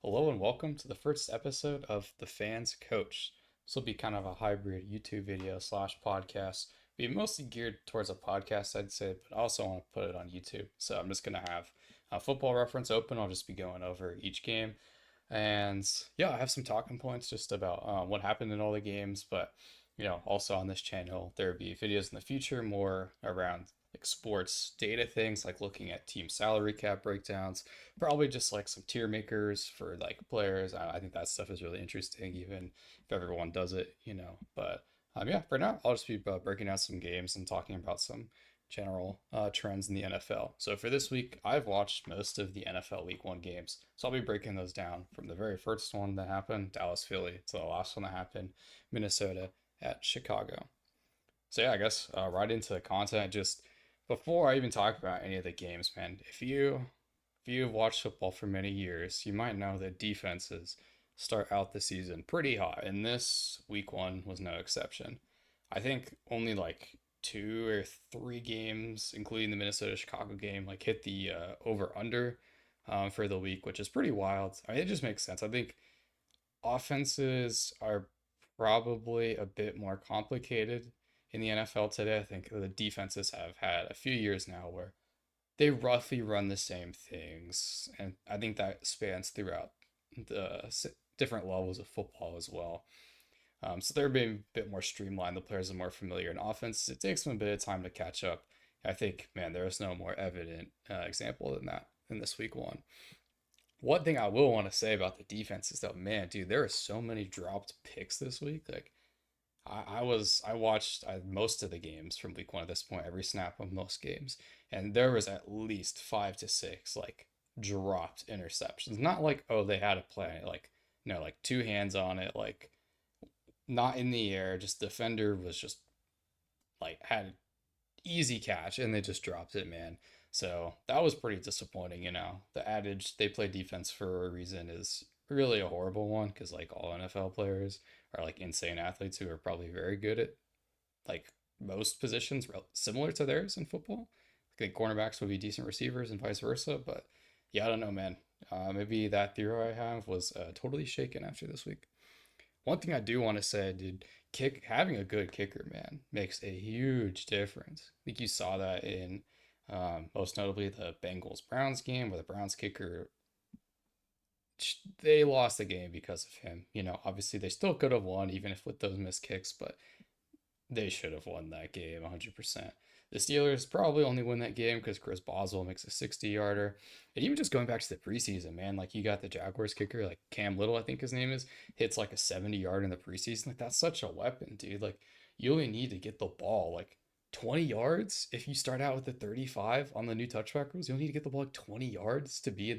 Hello and welcome to the first episode of The Fans Coach. This will be kind of a hybrid YouTube video slash podcast. Be mostly geared towards a podcast, I'd say, but I also want to put it on YouTube. So I'm just gonna have a football reference open. I'll just be going over each game, and yeah, I have some talking points just about what happened in all the games. But also on this channel, there will be videos in the future more around like sports data things, like looking at team salary cap breakdowns, probably just like some tier makers for like players. I think that stuff is really interesting, even if everyone does it. But yeah, for now, I'll just be breaking down some games and talking about some general trends in the NFL. So for this week, I've watched most of the NFL Week 1 games. So I'll be breaking those down from the very first one that happened, Dallas Philly, to the last one that happened, Minnesota at Chicago. So yeah, I guess right into the content. Just before I even talk about any of the games, man, if you've watched football for many years, you might know that defenses start out the season pretty hot, and this week 1 was no exception. I think only like two or three games, including the Minnesota Chicago game, like hit the over under for the week, which is pretty wild. I mean, it just makes sense. I think offenses are probably a bit more complicated in the NFL today. I think the defenses have had a few years now where they roughly run the same things, and I think that spans throughout the different levels of football as well. So they're being a bit more streamlined. The players are more familiar in offense. It takes them a bit of time to catch up. I think, man, there is no more evident example than that in this week 1. One thing I will want to say about the defense is that, man, dude, there are so many dropped picks this week. Like, I watched most of the games from week 1 at this point, every snap of most games, and there was at least 5 to 6 like dropped interceptions. Not like, oh, they had a play, like, like two hands on it, like not in the air, just defender was just like had easy catch and they just dropped it, man. So that was pretty disappointing. The adage they play defense for a reason is really a horrible one because like all NFL players are like insane athletes who are probably very good at like most positions similar to theirs in football. I think cornerbacks would be decent receivers and vice versa. But yeah, I don't know, man. Maybe that theory I have was totally shaken after this week. One thing I do want to say, dude, having a good kicker, man, makes a huge difference. I think you saw that in most notably the Bengals Browns game, where the Browns kicker they lost the game because of him. Obviously they still could have won even if with those missed kicks, but they should have won that game 100%. The Steelers probably only win that game because Chris Boswell makes a 60-yarder. And even just going back to the preseason, man, like you got the Jaguars kicker, like Cam Little, I think his name is, hits like a 70 yard in the preseason. Like that's such a weapon, dude. Like you only need to get the ball like 20 yards. If you start out with the 35 on the new touchback rules, you'll need to get the ball like 20 yards to be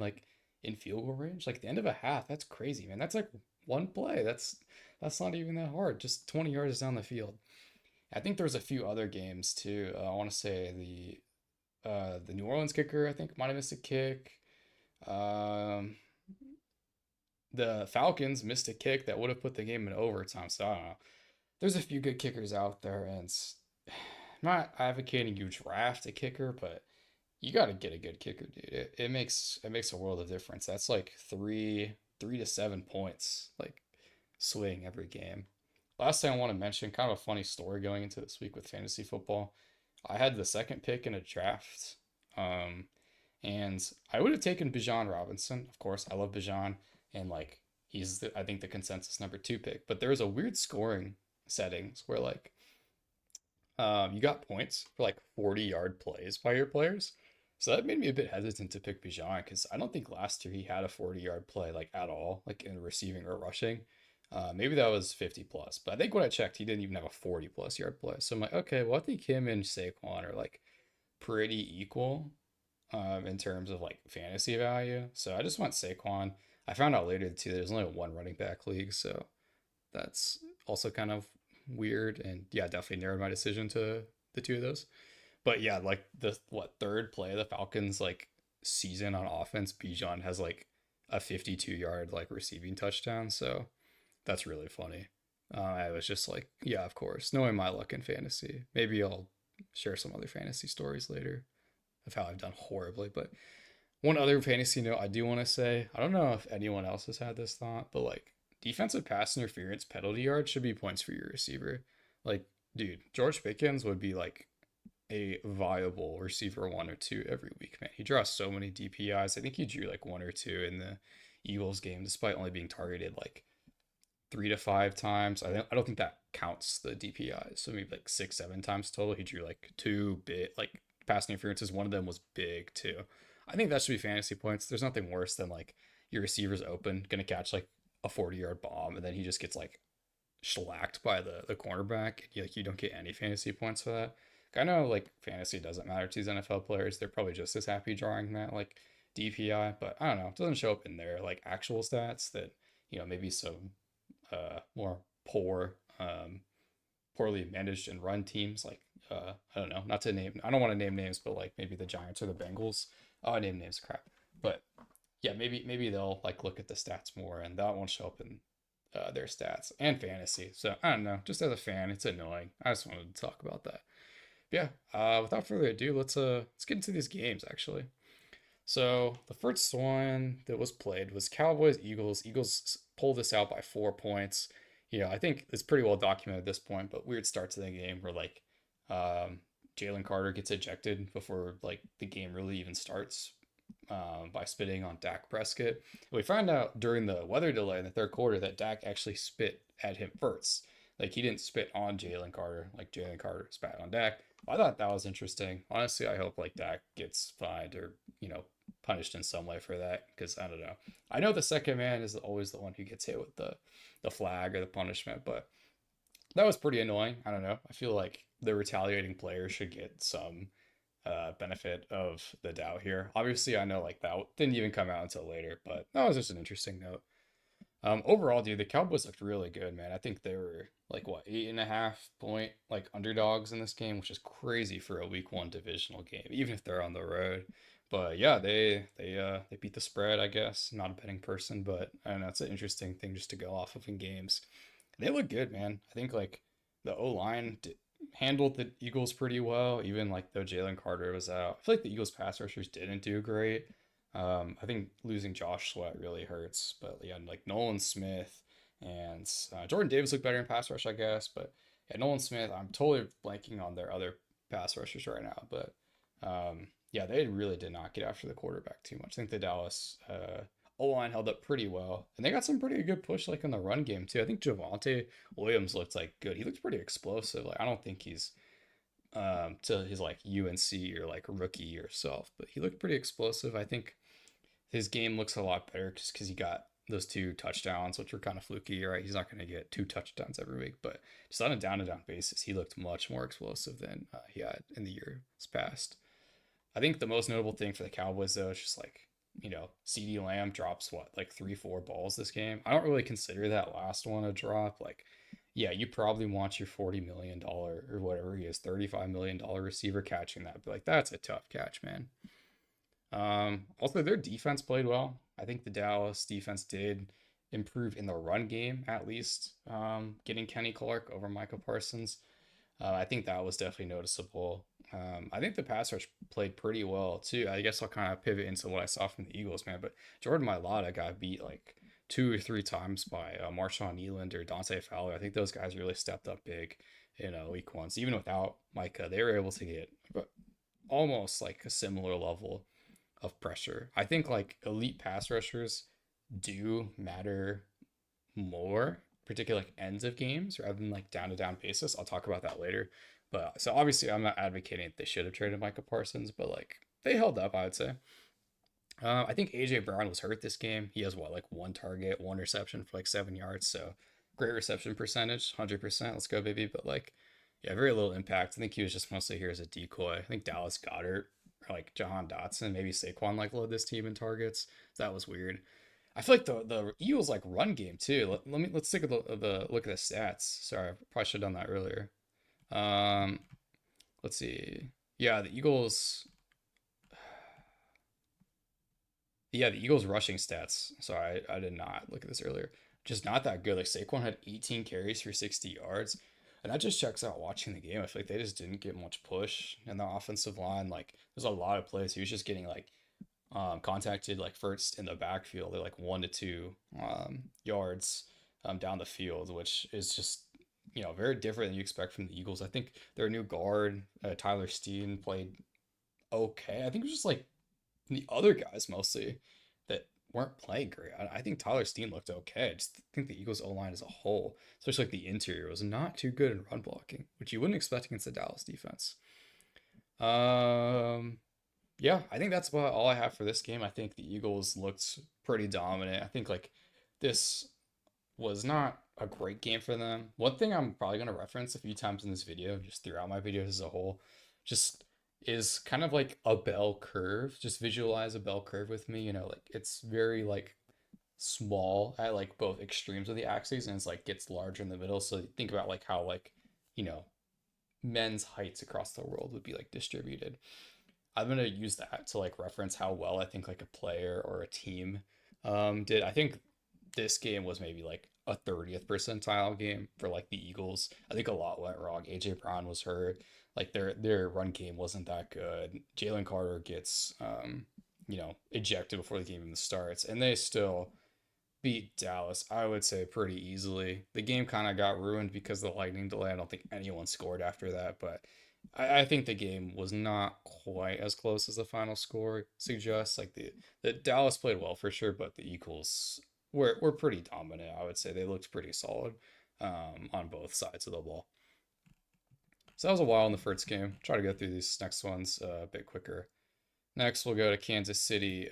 in field goal range. Like at the end of a half, that's crazy, man. That's like one play. That's not even that hard. Just 20 yards down the field. I think there's a few other games too. I want to say the New Orleans kicker I think might have missed a kick. Um, the Falcons missed a kick that would have put the game in overtime. So I don't know. There's a few good kickers out there, and I'm not advocating you draft a kicker, but you got to get a good kicker, dude. It makes a world of difference. That's like three to 7 points like swing every game. Last thing I want to mention, kind of a funny story going into this week with fantasy football. I had the second pick in a draft, um, and I would have taken Bijan Robinson. Of course, I love Bijan, and like I think the consensus number 2 pick. But there was a weird scoring settings where like you got points for like 40-yard plays by your players. So that made me a bit hesitant to pick Bijan because I don't think last year he had a 40-yard play like at all, like in receiving or rushing. Maybe that was 50 plus, but I think when I checked, he didn't even have a 40-plus yard play. So I'm like, okay, well, I think him and Saquon are like pretty equal in terms of like fantasy value. So I just went Saquon. I found out later too, there's only one running back league. So that's also kind of weird. And yeah, definitely narrowed my decision to the two of those. But yeah, like the third play of the Falcons like season on offense, Bijan has like a 52-yard like receiving touchdown. So that's really funny. I was just like, yeah, of course, knowing my luck in fantasy. Maybe I'll share some other fantasy stories later of how I've done horribly. But One other fantasy note I do want to say, I don't know if anyone else has had this thought, but like defensive pass interference penalty yards should be points for your receiver. Like, dude, George Pickens would be like a viable receiver one or two every week, man. He draws so many DPIs. I think he drew like one or two in the Eagles game, despite only being targeted like 3 to 5 times. I don't think that counts the DPIs. So maybe like 6, 7 times total. He drew like two bit like pass interferences. One of them was big too. I think that should be fantasy points. There's nothing worse than like your receiver's open, gonna catch like a 40-yard bomb, and then he just gets like shellacked by the cornerback. You don't get any fantasy points for that. I know like fantasy doesn't matter to these NFL players. They're probably just as happy drawing that like DPI, but I don't know. It doesn't show up in their like actual stats that maybe some more poorly managed and run teams like I don't know, not to name, I don't want to name names, but like maybe the Giants or the Bengals. Oh, I name names, crap. But yeah, maybe they'll like look at the stats more, and that won't show up in their stats and fantasy. So I don't know. Just as a fan, it's annoying. I just wanted to talk about that. But yeah. Without further ado, let's get into these games actually. So the first one that was played was Cowboys Eagles. Eagles pulled this out by 4 points. I think it's pretty well documented at this point, but weird start to the game where like um, Jalen Carter gets ejected before like the game really even starts by spitting on Dak Prescott. We find out during the weather delay in the third quarter that Dak actually spit at him first. Like he didn't spit on Jalen Carter, like Jalen Carter spat on Dak. I thought that was interesting. Honestly, I hope like Dak gets fined or punished in some way for that because I don't know. I know the second man is always the one who gets hit with the flag or the punishment, but that was pretty annoying. I don't know. I feel like the retaliating player should get some benefit of the doubt here. Obviously, I know like that didn't even come out until later, but that was just an interesting note. Overall, dude, the Cowboys looked really good, man. I think they were like what 8.5 point like underdogs in this game, which is crazy for a week one divisional game, even if they're on the road. But yeah, they beat the spread, I guess. Not a betting person, but I don't know. It's an interesting thing just to go off of in games. They look good, man. I think like the O line handled the Eagles pretty well, even like though Jalen Carter was out. I feel like the Eagles pass rushers didn't do great. I think losing Josh Sweat really hurts, but yeah, like Nolan Smith and Jordan Davis look better in pass rush, I guess. But yeah, Nolan Smith, I'm totally blanking on their other pass rushers right now, but yeah, they really did not get after the quarterback too much. I think the Dallas O line held up pretty well, and they got some pretty good push like in the run game too. I think Javonte Williams looked like good. He looked pretty explosive. Like I don't think he's to his like UNC or like rookie year self, but he looked pretty explosive. I think his game looks a lot better just because he got those 2 touchdowns, which were kind of fluky, right? He's not going to get 2 touchdowns every week, but just on a down to down basis, he looked much more explosive than he had in the years past. I think the most notable thing for the Cowboys, though, is just like, CeeDee Lamb drops what, like 3, 4 balls this game. I don't really consider that last one a drop. Like, yeah, you probably want your $40 million or whatever he is, $35 million receiver catching that. But like, that's a tough catch, man. Also, their defense played well. I think the Dallas defense did improve in the run game, at least, getting Kenny Clark over Michael Parsons. I think that was definitely noticeable. I think the pass rush played pretty well too. I guess I'll kind of pivot into what I saw from the Eagles, man. But Jordan Mailata got beat like 2 or 3 times by Marshawn Eland or Dante Fowler. I think those guys really stepped up big in week one. So even without Micah, they were able to get almost like a similar level of pressure. I think like elite pass rushers do matter more, particularly like ends of games rather than like down to down basis. I'll talk about that later. But so obviously I'm not advocating that they should have traded Micah Parsons, but like they held up, I would say. I think AJ Brown was hurt this game. He has what, like 1 target, 1 reception for like 7 yards. So great reception percentage, 100%. Let's go, baby. But like, yeah, very little impact. I think he was just mostly here as a decoy. I think Dallas Goddard or like Jahan Dotson, maybe Saquon like led this team in targets. So that was weird. I feel like the Eagles like run game too. Let's take the look at the stats. Sorry, I probably should have done that earlier. Um, let's see. Yeah, the Eagles. Yeah, the Eagles rushing stats. Sorry, I did not look at this earlier. Just not that good. Like Saquon had 18 carries for 60 yards. And that just checks out watching the game. I feel like they just didn't get much push in the offensive line. Like there's a lot of plays. He was just getting like contacted like first in the backfield. They're like 1 to 2 yards down the field, which is just very different than you expect from the Eagles. I think their new guard, Tyler Steen, played okay. I think it was just like the other guys mostly that weren't playing great. I think Tyler Steen looked okay. I just think the Eagles O line as a whole, especially like the interior, was not too good in run blocking, which you wouldn't expect against the Dallas defense. Um, yeah, I think that's about all I have for this game. I think the Eagles looked pretty dominant. I think like this was not a great game for them. One thing I'm probably going to reference a few times in this video, just throughout my videos as a whole, just is kind of like a bell curve. Just visualize a bell curve with me. Like it's very like small at like both extremes of the axes, and it's like gets larger in the middle. So think about like how like, you know, men's heights across the world would be like distributed. I'm gonna use that to like reference how well I think like a player or a team did. I think this game was maybe like a 30th percentile game for like the Eagles. I think a lot went wrong. AJ Brown was hurt. Like their run game wasn't that good. Jalen Carter gets ejected before the game even starts, and they still beat Dallas, I would say, pretty easily. The game kind of got ruined because of the lightning delay. I don't think anyone scored after that, but I think the game was not quite as close as the final score suggests. Like the Dallas played well for sure, but the Eagles were pretty dominant. I would say they looked pretty solid on both sides of the ball. So that was a while in the first game. Try to go through these next ones a bit quicker. Next, we'll go to Kansas City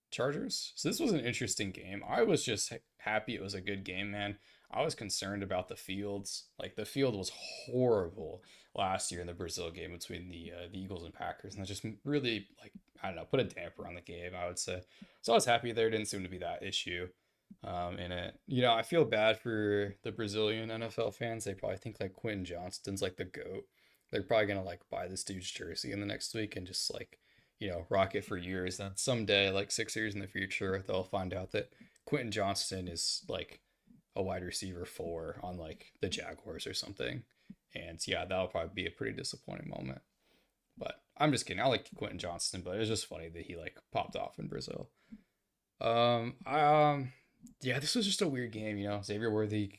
Chargers. So this was an interesting game. I was just happy it was a good game, man. I was concerned about the fields. Like the field was horrible last year in the Brazil game between the Eagles and Packers, and that just really like I don't know put a damper on the game. I would say. So I was happy there didn't seem to be that issue in it. I feel bad for the Brazilian NFL fans. They probably think like Quentin Johnston's like the GOAT. They're probably gonna like buy this dude's jersey in the next week and just like rock it for years. And someday, like 6 years in the future, they'll find out that Quentin Johnston is like a wide receiver 4 on like the Jaguars or something. And yeah, that'll probably be a pretty disappointing moment. But I'm just kidding. I like Quentin Johnston, but it's just funny that he like popped off in Brazil. Yeah, this was just a weird game. Xavier Worthy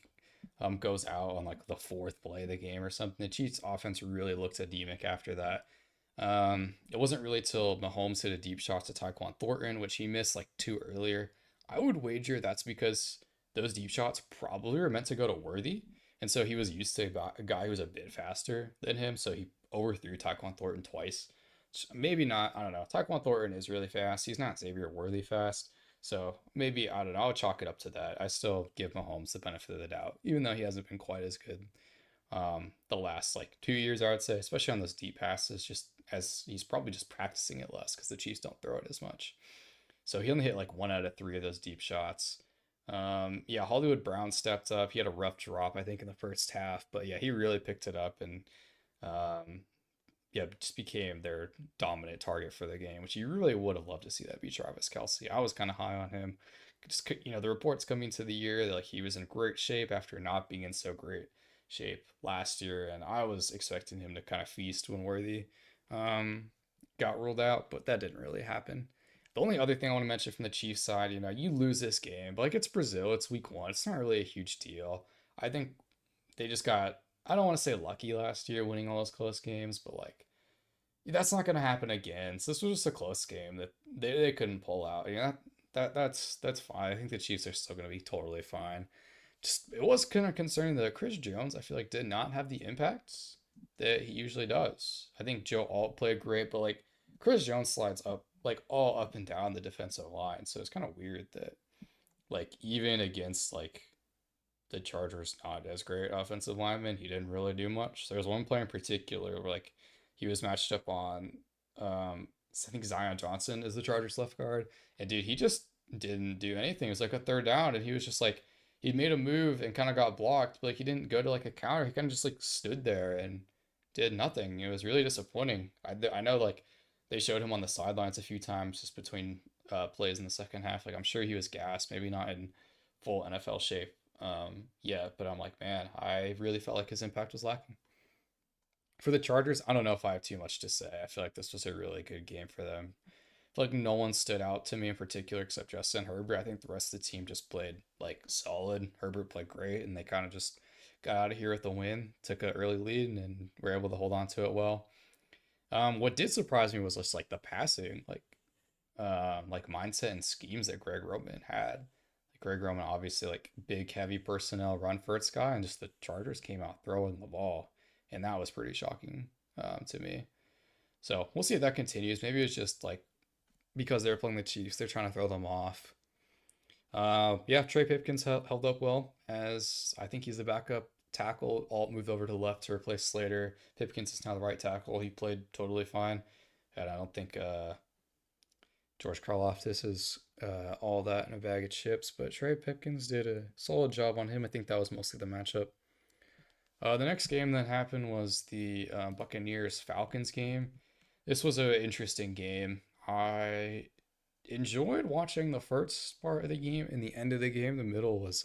goes out on like the fourth play of the game or something. The Chiefs offense really looked anemic after that. It wasn't really till Mahomes hit a deep shot to Tyquan Thornton, which he missed like 2 earlier. I would wager that's because those deep shots probably were meant to go to Worthy, and so he was used to a guy who was a bit faster than him, so he overthrew Tyquan Thornton twice. Maybe not. I don't know. Tyquan Thornton is really fast. He's not Xavier Worthy fast. So maybe, I don't know. I'll chalk it up to that. I still give Mahomes the benefit of the doubt, even though he hasn't been quite as good the last like 2 years, I would say, especially on those deep passes, just as he's probably just practicing it less because the Chiefs don't throw it as much. So he only hit like 1 out of 3 of those deep shots. Yeah, Hollywood Brown stepped up. He had a rough drop, I think, in the first half, but yeah, he really picked it up and um, yeah, just became their dominant target for the game, which you really would have loved to see that be Travis Kelce. I was kind of high on him. Just the reports coming to the year, like he was in great shape after not being in so great shape last year, and I was expecting him to kind of feast when Worthy um, got ruled out, but that didn't really happen. The only other thing I want to mention from the Chiefs side, you lose this game, but like it's Brazil, it's week 1, it's not really a huge deal. I think they just got, I don't want to say lucky last year winning all those close games, but like that's not going to happen again. So this was just a close game that they couldn't pull out. That's fine. I think the Chiefs are still going to be totally fine. Just it was kind of concerning that Chris Jones, I feel like, did not have the impact that he usually does. I think Joe Alt played great, but like Chris Jones slides up like all up and down the defensive line. So it's kind of weird that like even against like the Chargers not as great offensive lineman, he didn't really do much. So there's one player in particular where like he was matched up on I think Zion Johnson is the Chargers left guard. And dude, he just didn't do anything. It was like a third down and he was just like he made a move and kind of got blocked, but like he didn't go to like a counter. He kind of just like stood there and did nothing. It was really disappointing. I know like they showed him on the sidelines a few times just between plays in the second half. Like I'm sure he was gassed, maybe not in full NFL shape. Yeah, but I'm like, man, I really felt like his impact was lacking. For the Chargers, I don't know if I have too much to say. I feel like this was a really good game for them. feel like no one stood out to me in particular except Justin Herbert. I think the rest of the team just played like solid. Herbert played great, and they kind of just got out of here with the win, took an early lead, and were able to hold on to it well. What did surprise me was just like the passing, like mindset and schemes that Greg Roman had. Like Greg Roman, obviously, like big, heavy personnel run first guy, and just the Chargers came out throwing the ball, and that was pretty shocking to me. So we'll see if that continues. Maybe it's just like because they're playing the Chiefs, they're trying to throw them off. Yeah, Trey Pipkins held up well as I think he's the backup tackle. Alt moved over to the left to replace Slater. Pipkins is now the right tackle. He played totally fine, and I don't think George Karlaftis is all that in a bag of chips. But Trey Pipkins did a solid job on him. I think that was mostly the matchup. The next game that happened was the Buccaneers Falcons game. This was an interesting game. I enjoyed watching the first part of the game and the end of the game. The middle was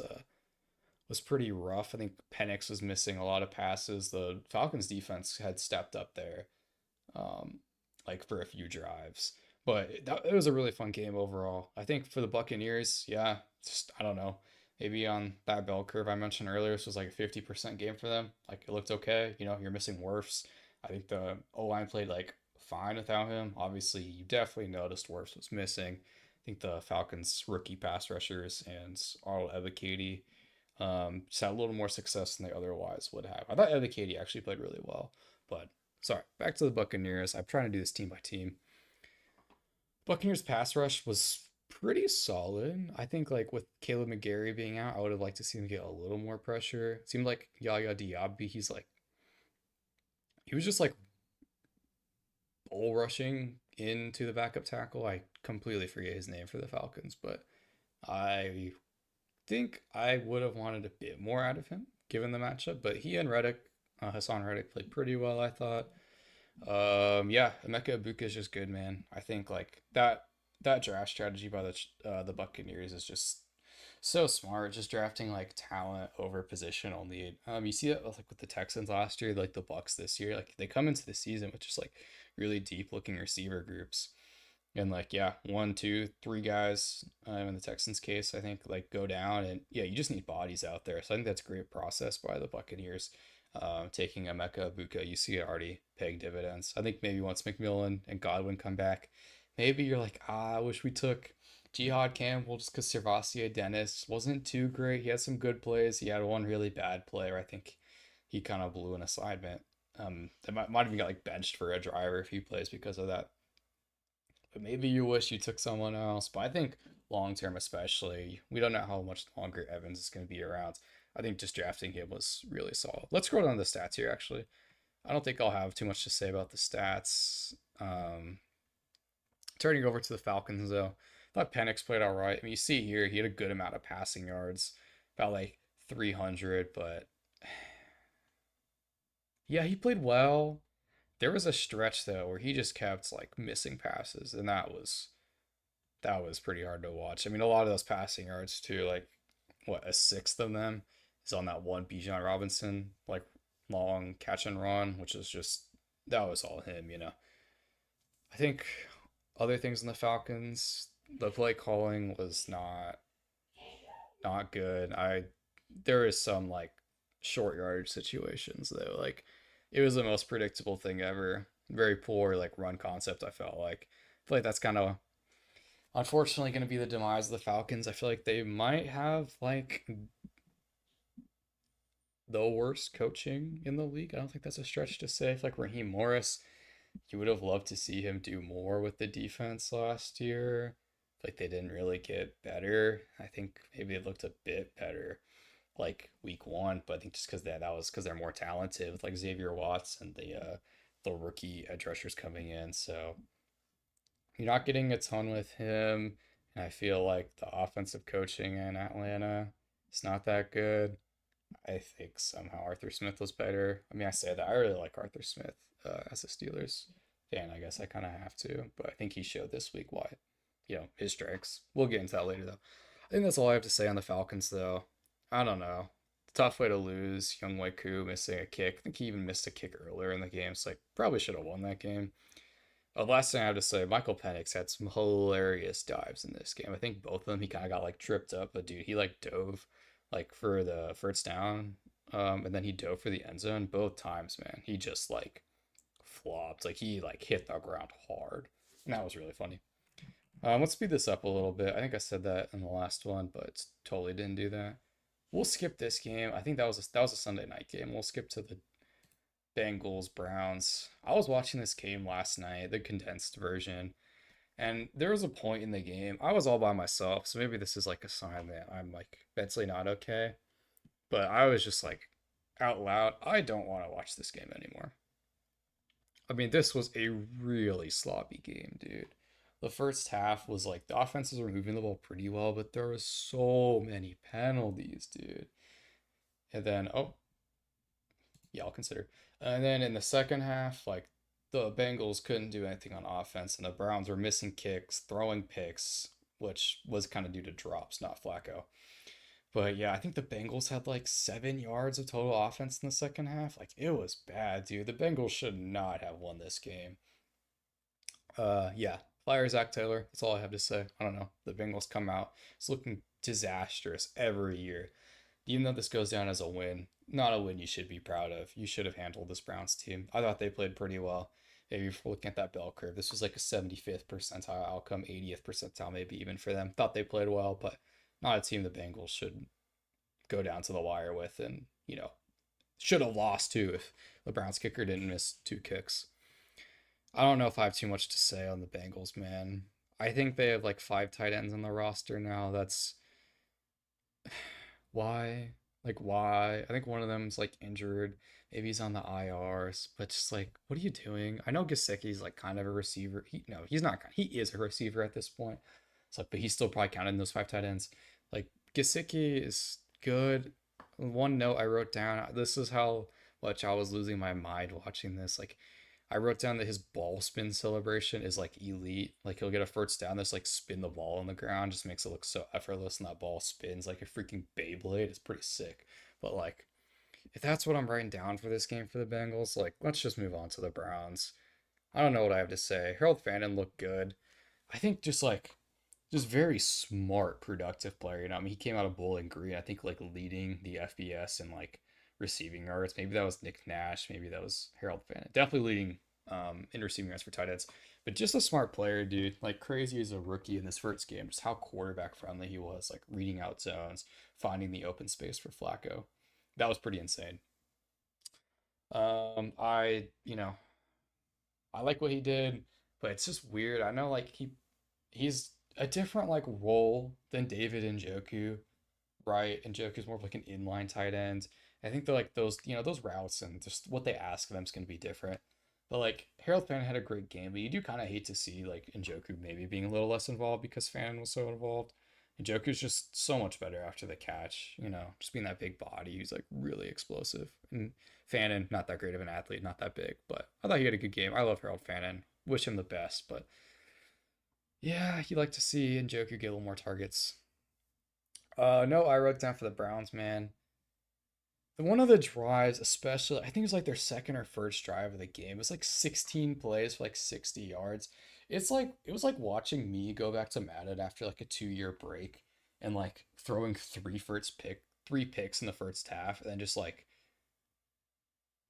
pretty rough. I think Penix was missing a lot of passes. The Falcons defense had stepped up there, um, like for a few drives. But it was a really fun game overall. I think for the Buccaneers, yeah, just I don't know. Maybe on that bell curve I mentioned earlier, this was like a 50% game for them. Like it looked okay. You're missing Wirfs. I think the O line played like fine without him. Obviously, you definitely noticed Wirfs was missing. I think the Falcons rookie pass rushers and Arnold Ebiketie just had a little more success than they otherwise would have. I thought Ebiketie actually played really well, but sorry. Back to the Buccaneers. I'm trying to do this team by team. Buccaneers pass rush was pretty solid. I think like with Caleb McGarry being out, I would have liked to see him get a little more pressure. It seemed like Yaya Diaby, he was just like bull rushing into the backup tackle. I completely forget his name for the Falcons, but I think I would have wanted a bit more out of him given the matchup. But he and Reddick, Hassan Reddick, played pretty well, I thought. Yeah, Emeka Ibuka is just good, man. I think like that draft strategy by the Buccaneers is just so smart. Just drafting like talent over positional need. You see it like with the Texans last year, like the Bucks this year. Like they come into the season with just like really deep looking receiver groups. And like yeah, one, two, three guys in the Texans case, I think like go down, and yeah, you just need bodies out there. So I think that's a great process by the Buccaneers. Taking Emeka Buka, you see it already paying dividends. I think maybe once McMillan and Godwin come back, maybe you're like, I wish we took Jihad Campbell just because Servassier Dennis wasn't too great. He had some good plays. He had one really bad play where I think he kind of blew an assignment. They might have even got like benched for a driver if he plays because of that. But maybe you wish you took someone else. But I think long term, especially, we don't know how much longer Evans is going to be around. I think just drafting him was really solid. Let's scroll down the stats here, actually. I don't think I'll have too much to say about the stats. Turning over to the Falcons, though, I thought Penix played all right. I mean, you see here, he had a good amount of passing yards, about like 300, but yeah, he played well. There was a stretch, though, where he just kept like missing passes, and that was pretty hard to watch. I mean, a lot of those passing yards too, like what a sixth of them is on that one Bijan Robinson like long catch and run, which is just that was all him. I think other things in the Falcons, the play calling was not good. There is some like short yardage situations though. Like it was the most predictable thing ever. Very poor like run concept. I feel like that's kind of unfortunately going to be the demise of the Falcons. I feel like they might have like the worst coaching in the league. I don't think that's a stretch to say. I feel like Raheem Morris, you would have loved to see him do more with the defense last year. Like they didn't really get better. I think maybe it looked a bit better like week one, but I think just because that was because they're more talented with like Xavier Watts and the rookie edge rushers coming in. So you're not getting a ton with him. And I feel like the offensive coaching in Atlanta is not that good. I think somehow Arthur Smith was better. I mean, I say that I really like Arthur Smith as a Steelers fan. I guess I kind of have to, but I think he showed this week why, his strengths. We'll get into that later, though. I think that's all I have to say on the Falcons, though. I don't know. Tough way to lose. Young Koo missing a kick. I think he even missed a kick earlier in the game, so like probably should have won that game. Last thing I have to say, Michael Penix had some hilarious dives in this game. I think both of them he kind of got like tripped up, but dude, he like dove like for the first down, and then he dove for the end zone both times. Man, he just like flopped, like he like hit the ground hard, and that was really funny. Let's speed this up a little bit. I think I said that in the last one, but totally didn't do that. We'll skip this game. I think that was a Sunday night game. We'll skip to the Bengals Browns. I was watching this game last night, the condensed version, and there was a point in the game I was all by myself. So maybe this is like a sign that I'm like mentally not okay. But I was just like out loud, I don't want to watch this game anymore. I mean, this was a really sloppy game, dude. The first half was like the offenses were moving the ball pretty well, but there was so many penalties, dude. And then, oh, yeah, I'll consider. And then in the second half, like the Bengals couldn't do anything on offense, and the Browns were missing kicks, throwing picks, which was kind of due to drops, not Flacco. But yeah, I think the Bengals had like 7 yards of total offense in the second half. Like it was bad, dude. The Bengals should not have won this game. Yeah, fire Zach Taylor. That's all I have to say. I don't know. The Bengals come out. It's looking disastrous every year. Even though this goes down as a win, not a win you should be proud of. You should have handled this Browns team. I thought they played pretty well. Maybe if we're looking at that bell curve, this was like a 75th percentile outcome, 80th percentile, maybe even for them. Thought they played well, but not a team the Bengals should go down to the wire with, and should have lost too if the Browns kicker didn't miss two kicks. I don't know if I have too much to say on the Bengals, man. I think they have like five tight ends on the roster now. That's why. Like why? I think one of them's like injured. Maybe he's on the IRs, but just like, what are you doing? I know Gasecki's like kind of a receiver. No, he's not. He is a receiver at this point. It's like, but he's still probably counted in those five tight ends. Like Gasecki is good. One note I wrote down. This is how much I was losing my mind watching this. Like I wrote down that his ball spin celebration is like elite. Like he'll get a first down, that's like spin the ball on the ground, just makes it look so effortless, and that ball spins like a freaking Beyblade. It's pretty sick. But like, if that's what I'm writing down for this game for the Bengals, like let's just move on to the Browns. I don't know what I have to say. Harold Fannin looked good. I think just very smart, productive player. I mean, he came out of Bowling Green, I think, like leading the FBS in like receiving yards. Maybe that was Nick Nash. Maybe that was Harold Fannin. Definitely leading in receiving yards for tight ends. But just a smart player, dude. Like crazy as a rookie in this first game. Just how quarterback friendly he was, like reading out zones, finding the open space for Flacco. That was pretty insane. I like what he did, but it's just weird. I know like he's a different like role than David Njoku, right? And Njoku's more of like an inline tight end. I think they're like those routes and just what they ask of them is gonna be different. But like Harold Fannin had a great game, but you do kind of hate to see like Njoku maybe being a little less involved because Fannin was so involved. Njoku's just so much better after the catch, just being that big body. He's like really explosive. And Fannin, not that great of an athlete, not that big, but I thought he had a good game. I love Harold Fannin. Wish him the best, but yeah, you like to see Njoku get a little more targets. No, I wrote down for the Browns, man. One of the drives, especially, I think it was like their second or first drive of the game. It was like 16 plays for like 60 yards. It was like watching me go back to Madden after like a 2 year break and like throwing three picks in the first half, and then just like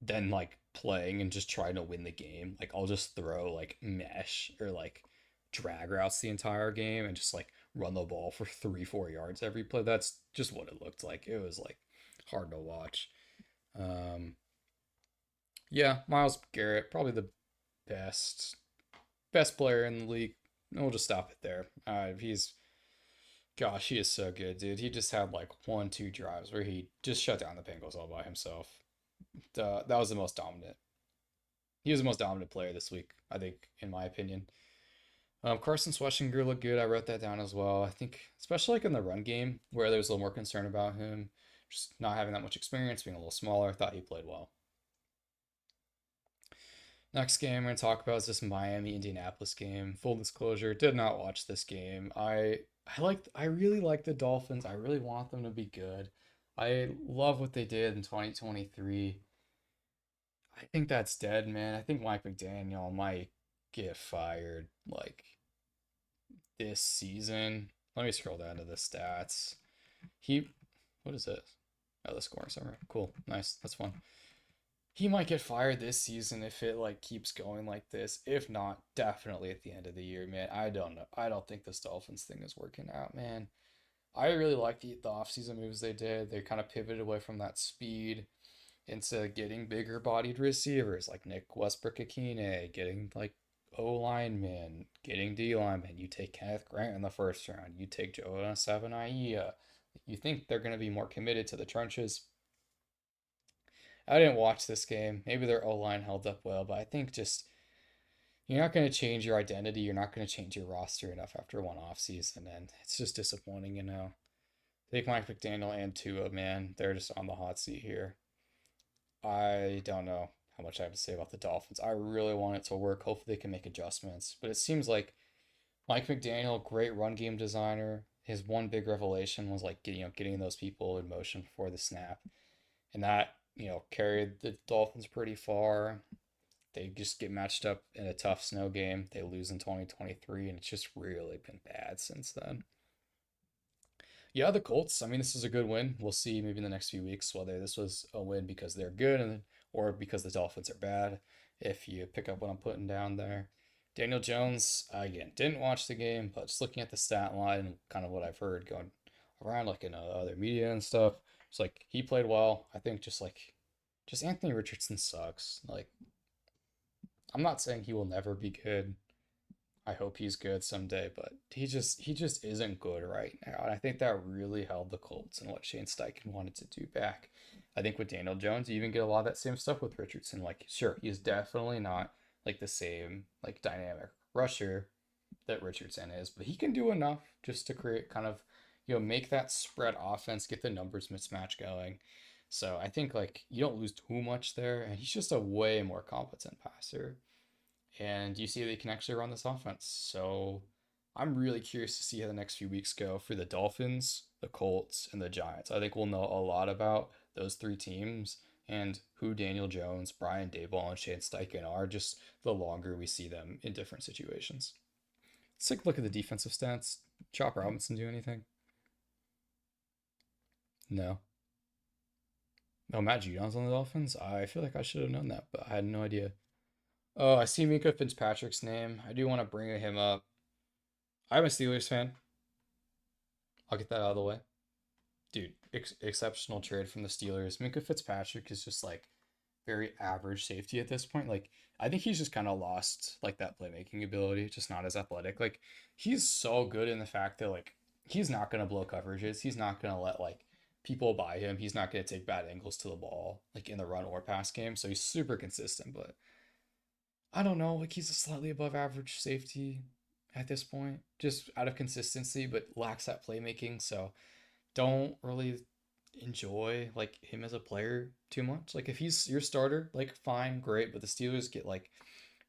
then like playing and just trying to win the game. Like I'll just throw like mesh or like drag routes the entire game and just like run the ball for 3, 4 yards every play. That's just what it looked like. It was like hard to watch. Um, yeah, Miles Garrett, probably the best best player in the league. We'll just stop it there. Gosh, he is so good, dude. He just had like 1, 2 drives where he just shut down the Bengals all by himself. That was the most dominant. He was the most dominant player this week, I think, in my opinion. Carson Schwarzenegger looked good. I wrote that down as well. I think, especially like in the run game, where there was a little more concern about him, just not having that much experience, being a little smaller. I thought he played well. Next game we're gonna talk about is this Miami Indianapolis game. Full disclosure, did not watch this game. I really like the Dolphins. I really want them to be good. I love what they did in 2023. I think that's dead, man. I think Mike McDaniel might get fired like this season. Let me scroll down to the stats. He, what is it? Oh, the scoring summary. Cool, nice, that's fun. He might get fired this season if it like keeps going like this. If not, definitely at the end of the year, man. I don't know. I don't think this Dolphins thing is working out, man. I really like the offseason moves they did. They kind of pivoted away from that speed into getting bigger bodied receivers like Nick Westbrook-Ikine, getting like O linemen, getting D linemen. You take Kenneth Grant in the first round. You take Joe Savanaia. You think they're going to be more committed to the trenches. I didn't watch this game. Maybe their O line held up well, but I think just you're not going to change your identity. You're not going to change your roster enough after one off season, and it's just disappointing, you know. I think Mike McDaniel and Tua, man, they're just on the hot seat here. I don't know how much I have to say about the Dolphins. I really want it to work. Hopefully, they can make adjustments. But it seems like Mike McDaniel, great run game designer. His one big revelation was like getting those people in motion before the snap, and that carried the Dolphins pretty far. They just get matched up in a tough snow game. They lose in 2023, and it's just really been bad since then. Yeah, the Colts. I mean, this is a good win. We'll see maybe in the next few weeks whether this was a win because they're good or because the Dolphins are bad. If you pick up what I'm putting down there. Daniel Jones, again, didn't watch the game, but just looking at the stat line and kind of what I've heard going around like in other media and stuff, it's like he played well. I think just Anthony Richardson sucks. Like I'm not saying he will never be good. I hope he's good someday, but he just isn't good right now. And I think that really held the Colts and what Shane Steichen wanted to do back. I think with Daniel Jones, you even get a lot of that same stuff with Richardson. Like, sure, he's definitely not like the same like dynamic rusher that Richardson is, but he can do enough just to create kind of, make that spread offense, get the numbers mismatch going. So I think like you don't lose too much there, and he's just a way more competent passer and you see they can actually run this offense. So I'm really curious to see how the next few weeks go for the Dolphins, the Colts, and the Giants. I think we'll know a lot about those three teams and who Daniel Jones, Brian Daboll, and Shane Steichen are just the longer we see them in different situations. Let's take a look at the defensive stats. Chop Robinson do anything? No. No, Matt Judon's on the Dolphins? I feel like I should have known that, but I had no idea. Oh, I see Minka Fitzpatrick's name. I do want to bring him up. I'm a Steelers fan. I'll get that out of the way. Dude, exceptional trade from the Steelers. Minka Fitzpatrick is just like very average safety at this point. Like, I think he's just kind of lost like that playmaking ability, just not as athletic. Like, he's so good in the fact that like he's not gonna blow coverages. He's not gonna let like people by him. He's not gonna take bad angles to the ball, like in the run or pass game. So he's super consistent, but I don't know, like he's a slightly above average safety at this point, just out of consistency, but lacks that playmaking. So don't really enjoy like him as a player too much. Like if he's your starter, like fine, great. But the Steelers get like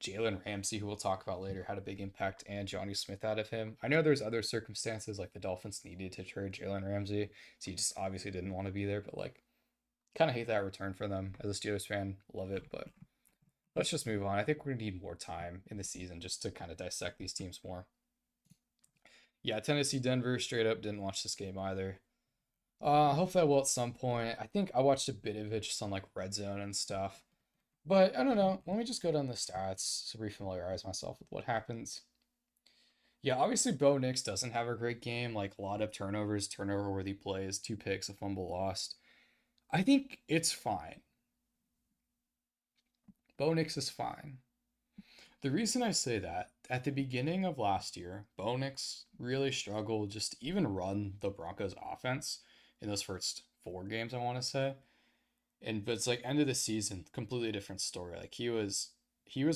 Jalen Ramsey, who we'll talk about later, had a big impact, and Johnny Smith out of him. I know there's other circumstances like the Dolphins needed to trade Jalen Ramsey, so he just obviously didn't want to be there. But like, kind of hate that return for them as a Steelers fan. Love it, but let's just move on. I think we're gonna need more time in the season just to kind of dissect these teams more. Yeah, Tennessee, Denver, straight up didn't watch this game either. Hopefully I will at some point. I think I watched a bit of it just on like Red Zone and stuff. But I don't know. Let me just go down the stats to refamiliarize myself with what happens. Yeah, obviously Bo Nix doesn't have a great game. Like a lot of turnovers, turnover worthy plays, two picks, a fumble lost. I think it's fine. Bo Nix is fine. The reason I say that, at the beginning of last year, Bo Nix really struggled just to even run the Broncos offense in those first four games, I want to say. And but it's like end of the season, completely different story. Like he was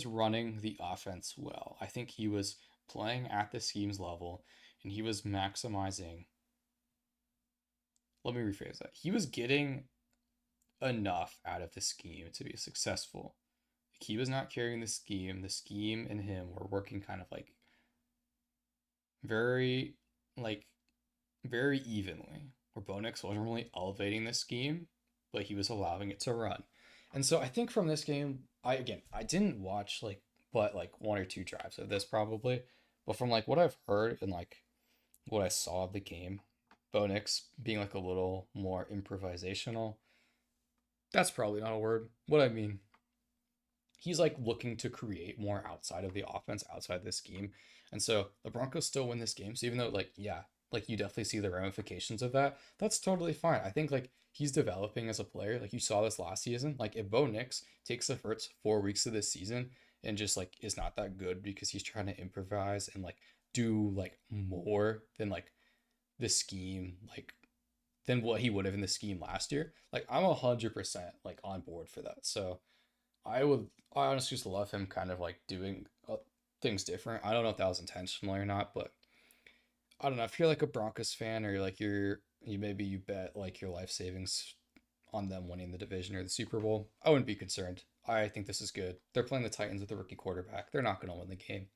running the offense well. I think he was playing at the scheme's level and he was maximizing. Let me rephrase that. He was getting enough out of the scheme to be successful. Like he was not carrying the scheme. The scheme and him were working kind of very like very evenly. Where Bo Nix wasn't really elevating the scheme, but he was allowing it to run. And so I think from this game, I didn't watch like but like one or two drives of this probably. But from like what I've heard and like what I saw of the game, Bo Nix being like a little more improvisational. That's probably not a word. What I mean, he's like looking to create more outside of the offense, outside the scheme. And so the Broncos still win this game. So even though like yeah, like you definitely see the ramifications of that, that's totally fine. I think like he's developing as a player. Like you saw this last season. Like if Bo Nix takes the first 4 weeks of this season and just like is not that good because he's trying to improvise and like do like more than like the scheme like than what he would have in the scheme last year. Like I'm 100% like on board for that. So I honestly just love him kind of like doing things different. I don't know if that was intentional or not, but I don't know. If you're like a Broncos fan or like you maybe you bet like your life savings on them winning the division or the Super Bowl, I wouldn't be concerned. I think this is good. They're playing the Titans with a rookie quarterback. They're not going to win the game.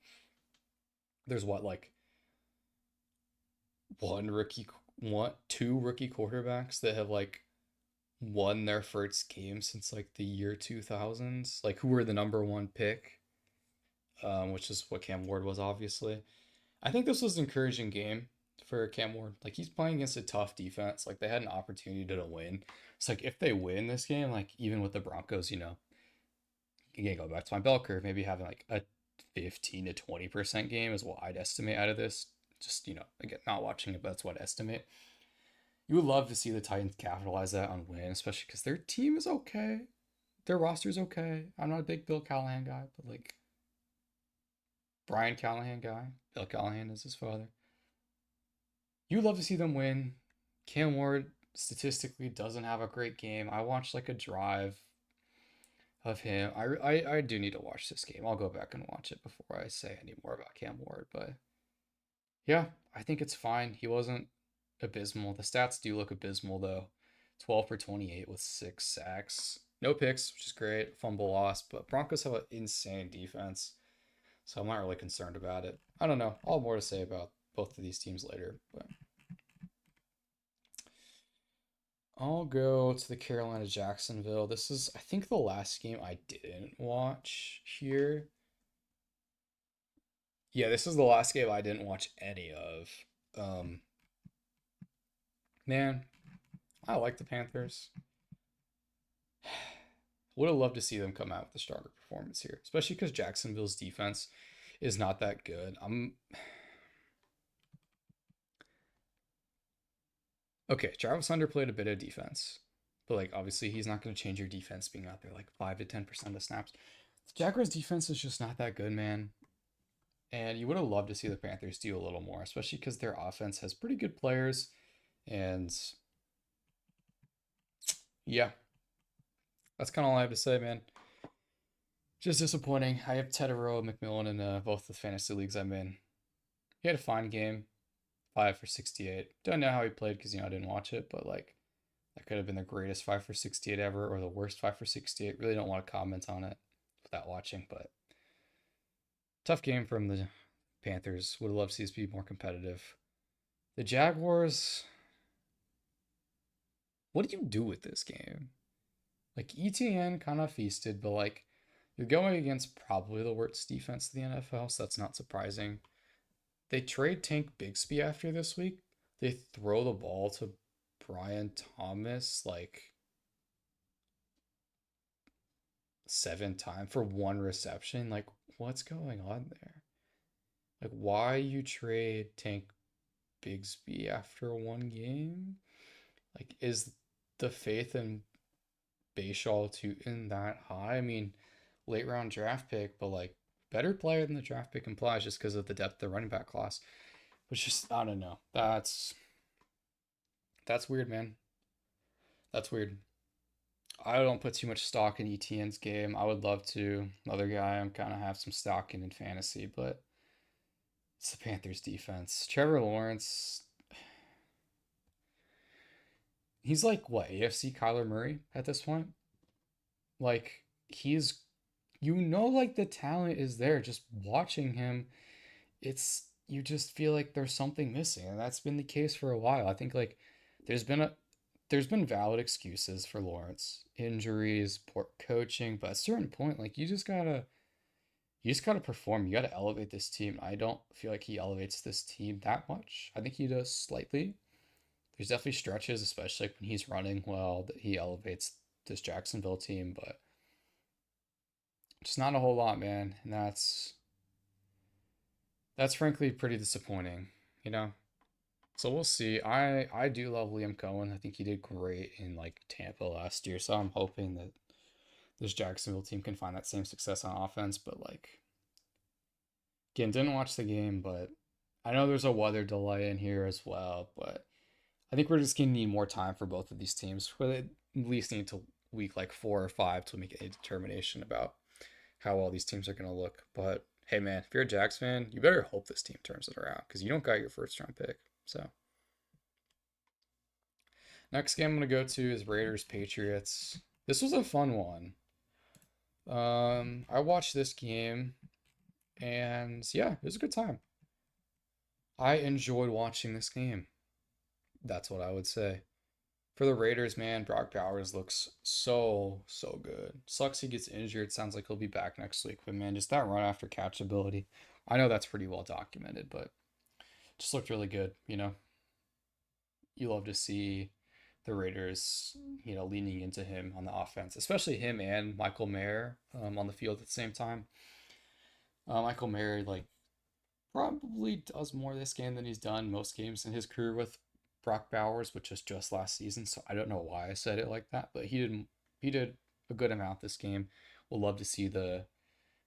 There's what like one rookie, one, two rookie quarterbacks that have like won their first game since like the year 2000s, like who were the number one pick, which is what Cam Ward was, obviously. I think this was an encouraging game for Cam Ward. Like he's playing against a tough defense. Like they had an opportunity to win. It's like if they win this game, like even with the Broncos, you can go back to my bell curve, maybe having like a 15 to 20% game is what I'd estimate out of this. Just, again, not watching it, but that's what I estimate. You would love to see the Titans capitalize that on win, especially because their team is okay. Their roster's okay. I'm not a big Bill Callahan guy, but like Brian Callahan guy. Bill Callahan is his father. You would love to see them win. Cam Ward statistically doesn't have a great game. I watched like a drive of him. I do need to watch this game. I'll go back and watch it before I say any more about Cam Ward. But yeah, I think it's fine. He wasn't abysmal. The stats do look abysmal though. 12 for 28 with 6 sacks. No picks, which is great. Fumble loss, but Broncos have an insane defense. So I'm not really concerned about it. I don't know. I'll have more to say about both of these teams later, but I'll go to the Carolina Jacksonville. This is, I think, the last game I didn't watch here. Yeah, this is the last game I didn't watch any of. Um, Man, I like the Panthers. Would have loved to see them come out with a stronger performance here, especially because Jacksonville's defense is not that good. I'm okay. Travis Hunter played a bit of defense, but like obviously he's not going to change your defense being out there like 5 to 10% of snaps. The Jaguars' defense is just not that good, man. And you would have loved to see the Panthers do a little more, especially because their offense has pretty good players. And yeah, that's kind of all I have to say, man. Just disappointing. I have Tedero McMillan in both the fantasy leagues I'm in. He had a fine game, 5 for 68. Don't know how he played because I didn't watch it, but like that could have been the greatest 5 for 68 ever or the worst 5 for 68. Really don't want to comment on it without watching, but tough game from the Panthers. Would have loved to see us be more competitive. The Jaguars, what do you do with this game? Like ETN kind of feasted, but like you're going against probably the worst defense in the NFL, so that's not surprising. They trade Tank Bigsby after this week. They throw the ball to Brian Thomas like 7 times for one reception. Like, what's going on there? Like, why you trade Tank Bigsby after one game? Like, is the faith in Bashaw Tutin that high? I mean, late round draft pick, but like better player than the draft pick implies just because of the depth of the running back class. Which just I don't know. That's weird, man. That's weird. I don't put too much stock in ETN's game. I would love to. Another guy I'm kind of have some stock in fantasy, but it's the Panthers defense. Trevor Lawrence, he's like what, AFC Kyler Murray at this point? Like he's like the talent is there just watching him. It's you just feel like there's something missing, and that's been the case for a while. I think like there's been a there's been valid excuses for Lawrence, injuries, poor coaching, but at a certain point, like you just gotta perform. You gotta elevate this team. I don't feel like he elevates this team that much. I think he does slightly. There's definitely stretches, especially like when he's running well, that he elevates this Jacksonville team, but just not a whole lot, man. And that's frankly pretty disappointing, you know? So we'll see. I do love Liam Cohen. I think he did great in like Tampa last year. So I'm hoping that this Jacksonville team can find that same success on offense. But like again, didn't watch the game, but I know there's a weather delay in here as well. But I think we're just gonna need more time for both of these teams. We at least need to week like 4 or 5 to make a determination about how all these teams are gonna look. But hey, man, if you're a Jags fan, you better hope this team turns it around because you don't got your first round pick. So next game I'm gonna go to is Raiders Patriots. This was a fun one. I watched this game and yeah, it was a good time. I enjoyed watching this game. That's what I would say. For the Raiders, man, Brock Bowers looks so good. Sucks he gets injured. Sounds like he'll be back next week. But man, just that run after catch ability. I know that's pretty well documented, but just looked really good. You love to see the Raiders, leaning into him on the offense, especially him and Michael Mayer on the field at the same time. Michael Mayer, like, probably does more this game than he's done most games in his career with Brock Bowers, which is just last season. So I don't know why I said it like that, but he did a good amount this game. We'll love to see the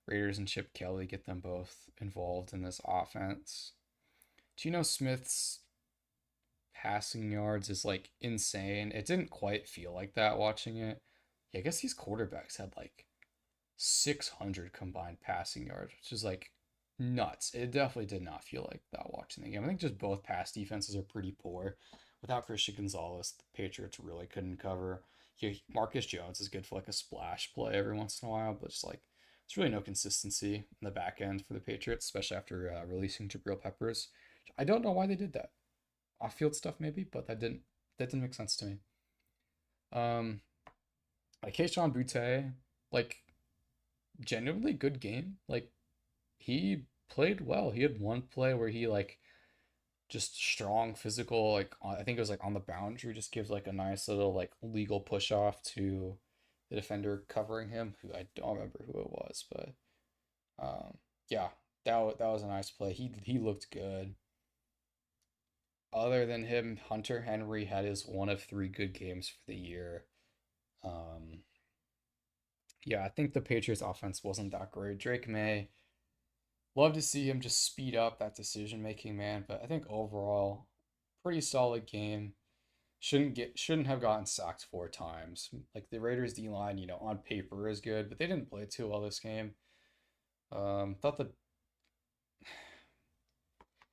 Raiders and Chip Kelly get them both involved in this offense. Geno Smith's passing yards is like insane. It didn't quite feel like that watching it. Yeah, I guess these quarterbacks had like 600 combined passing yards, which is like nuts. It definitely did not feel like that watching the game. I think just both pass defenses are pretty poor. Without Christian Gonzalez, the Patriots really couldn't cover. Yeah, Marcus Jones is good for like a splash play every once in a while, but just like it's really no consistency in the back end for the Patriots, especially after releasing Jabril Peppers. I don't know why they did that. Off field stuff maybe, but that didn't make sense to me. Um, like Keishon Butte, like genuinely good game. Like he played well. He had one play where he like just strong physical, like I think it was like on the boundary, just gives like a nice little like legal push off to the defender covering him, who I don't remember who it was, but yeah, that was a nice play. He looked good. Other than him, Hunter Henry had his one of three good games for the year. Um, yeah, I think the Patriots offense wasn't that great. Drake May, love to see him just speed up that decision making, man. But I think overall, pretty solid game. Shouldn't have gotten sacked 4 times. Like the Raiders D line, on paper is good, but they didn't play too well this game. Thought the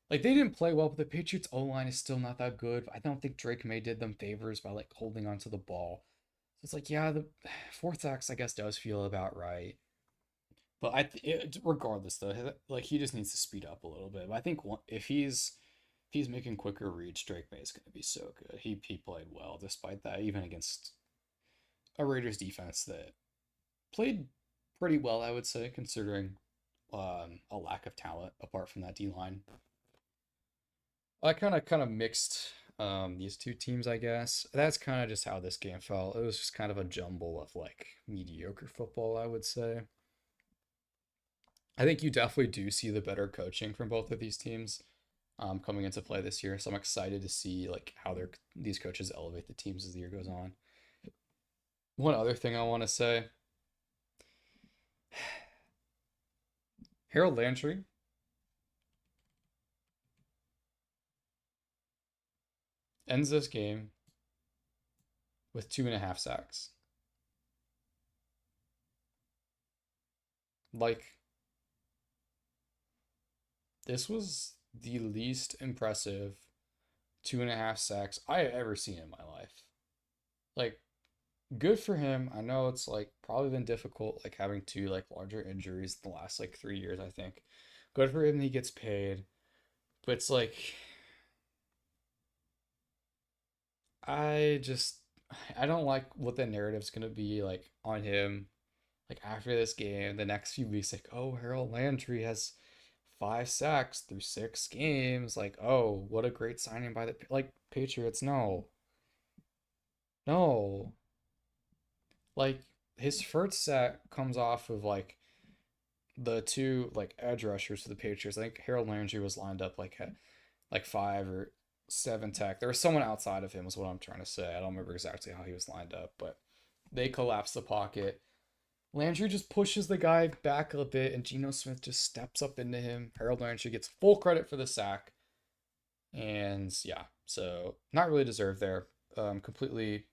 like they didn't play well, but the Patriots O line is still not that good. I don't think Drake May did them favors by like holding onto the ball. So it's like, yeah, the fourth sacks I guess does feel about right. But regardless though, like he just needs to speed up a little bit. But I think if he's making quicker reads, Drake May is going to be so good. He played well despite that, even against a Raiders defense that played pretty well, I would say, considering a lack of talent apart from that D line. I kind of mixed these two teams, I guess. That's kind of just how this game felt. It was just kind of a jumble of like mediocre football, I would say. I think you definitely do see the better coaching from both of these teams coming into play this year. So I'm excited to see like how these coaches elevate the teams as the year goes on. One other thing I want to say, Harold Landry ends this game with 2.5 sacks. Like this was the least impressive 2.5 sacks I have ever seen in my life. Like good for him. I know it's like probably been difficult, like having two like larger injuries in the last like 3 years, I think. Good for him, he gets paid. But it's like I just I don't like what the narrative's gonna be like on him like after this game, the next few weeks, like, oh, Harold Landry has 5 sacks through 6 games. Like, oh, what a great signing by the like Patriots. No, no, like his first sack comes off of like the two like edge rushers for the Patriots. I think Harold Landry was lined up like at like 5 or 7 tech. There was someone outside of him, is what I'm trying to say. I don't remember exactly how he was lined up, but they collapsed the pocket. Landry just pushes the guy back a bit, and Geno Smith just steps up into him. Harold Landry gets full credit for the sack, and yeah, so not really deserved there. Completely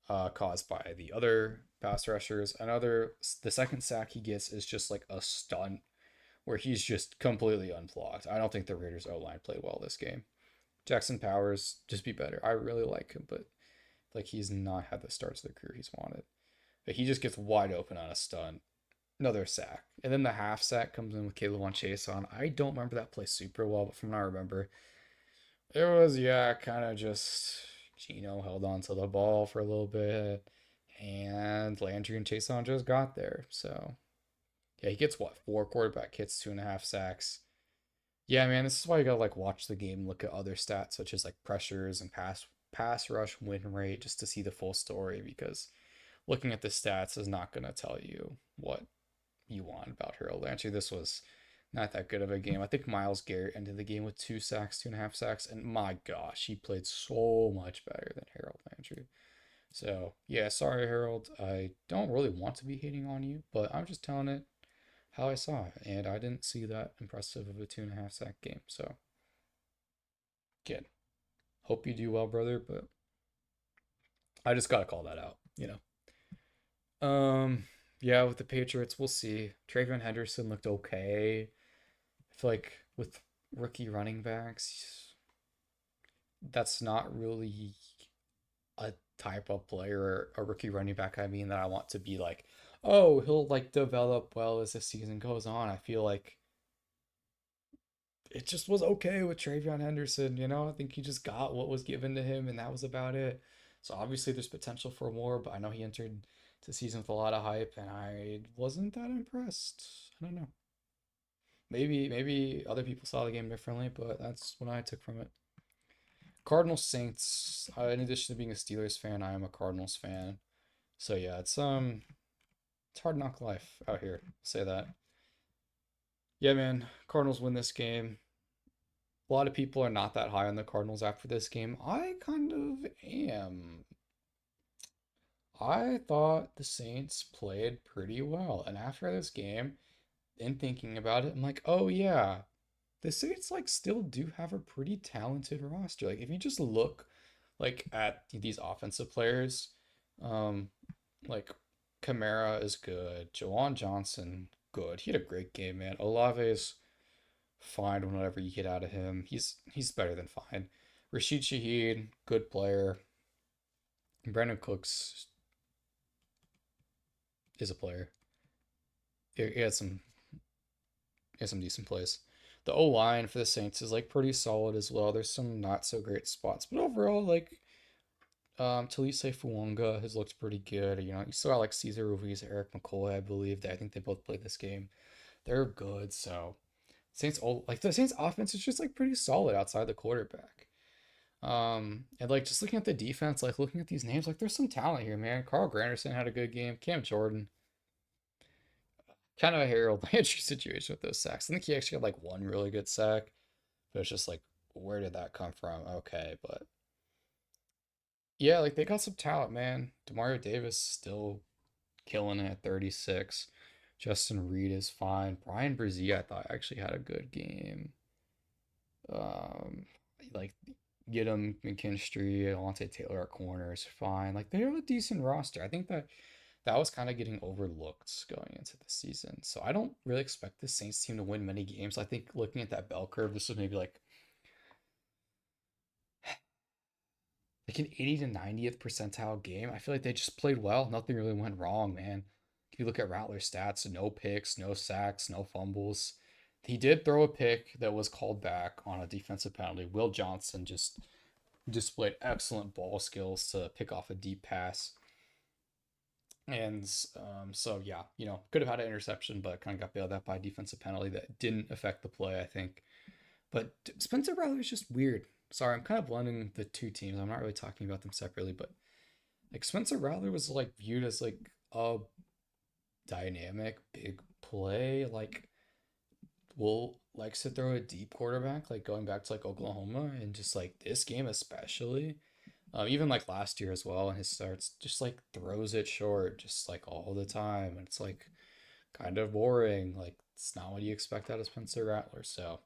caused by the other pass rushers. The second sack he gets is just like a stunt where he's just completely unblocked. I don't think the Raiders O line played well this game. Jackson Powers just be better. I really like him, but like he's not had the starts of the career he's wanted. But he just gets wide open on a stunt. Another sack. And then the half sack comes in with Caleb on Chase on. I don't remember that play super well, but from what I remember, it was, yeah, kind of just Gino held on to the ball for a little bit, and Landry and Chase on just got there. So, yeah, he gets what, 4 quarterback hits, 2.5 sacks. Yeah, man, this is why you gotta like watch the game, look at other stats such as like pressures and pass rush win rate just to see the full story because looking at the stats is not gonna tell you what you want about Harold Landry. This was not that good of a game. I think Myles Garrett ended the game with 2 sacks, 2.5 sacks, and my gosh, he played so much better than Harold Landry. So yeah, sorry Harold. I don't really want to be hating on you, but I'm just telling it how I saw it, and I didn't see that impressive of a 2.5 sack game. So good. Hope you do well, brother. But I just gotta call that out. Yeah, with the Patriots, we'll see. Travion Henderson looked okay. I feel like with rookie running backs, that's not really a type of player, a rookie running back, I mean, that I want to be like, oh, he'll like develop well as the season goes on. I feel like it just was okay with Travion Henderson. I think he just got what was given to him, and that was about it. So obviously there's potential for more, but I know he entered the season with a lot of hype, and I wasn't that impressed. I don't know. Maybe other people saw the game differently, but that's what I took from it. Cardinals Saints. In addition to being a Steelers fan, I am a Cardinals fan. So yeah, it's hard knock life out here. I'll say that. Yeah, man. Cardinals win this game. A lot of people are not that high on the Cardinals after this game. I kind of am. I thought the Saints played pretty well, and after this game, in thinking about it, I'm like, oh yeah, the Saints like still do have a pretty talented roster. Like if you just look like at these offensive players, um, like Kamara is good, Jawan Johnson good. He had a great game, man. Olave is fine whenever you get out of him. He's better than fine. Rashid Shaheed, good player. Brandon Cooks is a player. He had some decent plays. The O line for the Saints is like pretty solid as well. There's some not so great spots, but overall, like Talise Fuonga has looked pretty good. You still got like Cesar Ruiz, Eric McCoy, I believe. I think they both played this game. They're good, so the Saints offense is just like pretty solid outside the quarterback. And like just looking at the defense, like looking at these names, like there's some talent here, man. Carl Granderson had a good game. Cam Jordan, kind of a Harold Landry situation with those sacks. I think he actually had like one really good sack, but it's just like, where did that come from? Okay, but yeah, like they got some talent, man. Demario Davis still killing it at 36. Justin Reed is fine. Brian Brzee, I thought actually had a good game. Um, like Gideon McKinstry, Alontae Taylor at corner is fine. Like they have a decent roster. I think that was kind of getting overlooked going into the season. So I don't really expect the Saints team to win many games. I think looking at that bell curve, this was maybe like an 80 to 90th percentile game. I feel like they just played well. Nothing really went wrong, man. If you look at Rattler's stats, no picks, no sacks, no fumbles. He did throw a pick that was called back on a defensive penalty. Will Johnson just displayed excellent ball skills to pick off a deep pass. And so yeah, could have had an interception, but kind of got bailed out by a defensive penalty that didn't affect the play, I think. But Spencer Rattler is just weird. Sorry, I'm kind of blending the two teams. I'm not really talking about them separately, but like Spencer Rattler was like viewed as like a dynamic big play, like will likes to throw a deep quarterback, like going back to like Oklahoma and just like this game especially. Even like last year as well, and his starts just like throws it short, just like all the time, and it's like kind of boring. Like it's not what you expect out of Spencer Rattler. So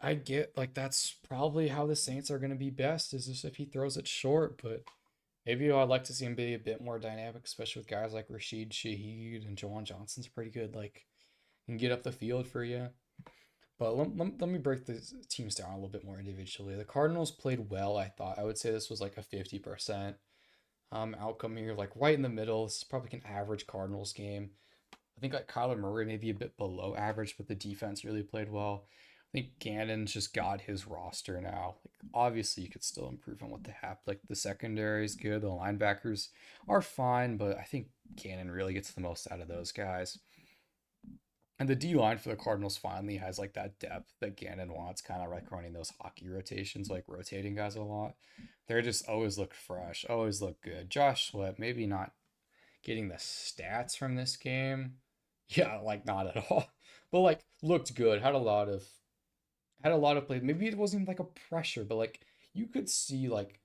I get like that's probably how the Saints are going to be best is just if he throws it short, but maybe I'd like to see him be a bit more dynamic, especially with guys like Rashid Shaheed and Jawan Johnson's pretty good. Like can get up the field for you. But let me break the teams down a little bit more individually. The Cardinals played well, I thought. I would say this was like a 50% outcome here, like right in the middle. This is probably like an average Cardinals game. I think like Kyler Murray maybe a bit below average, but the defense really played well. I think Gannon's just got his roster now. Like obviously you could still improve on what they have. Like the secondary is good, the linebackers are fine, but I think Gannon really gets the most out of those guys. And the D line for the Cardinals finally has like that depth that Gannon wants, kind of like running those hockey rotations, like rotating guys a lot. They're just always look fresh, always look good. Josh Sweat, maybe not getting the stats from this game. Yeah, like not at all. But like looked good. Had a lot of plays. Maybe it wasn't even like a pressure, but like you could see like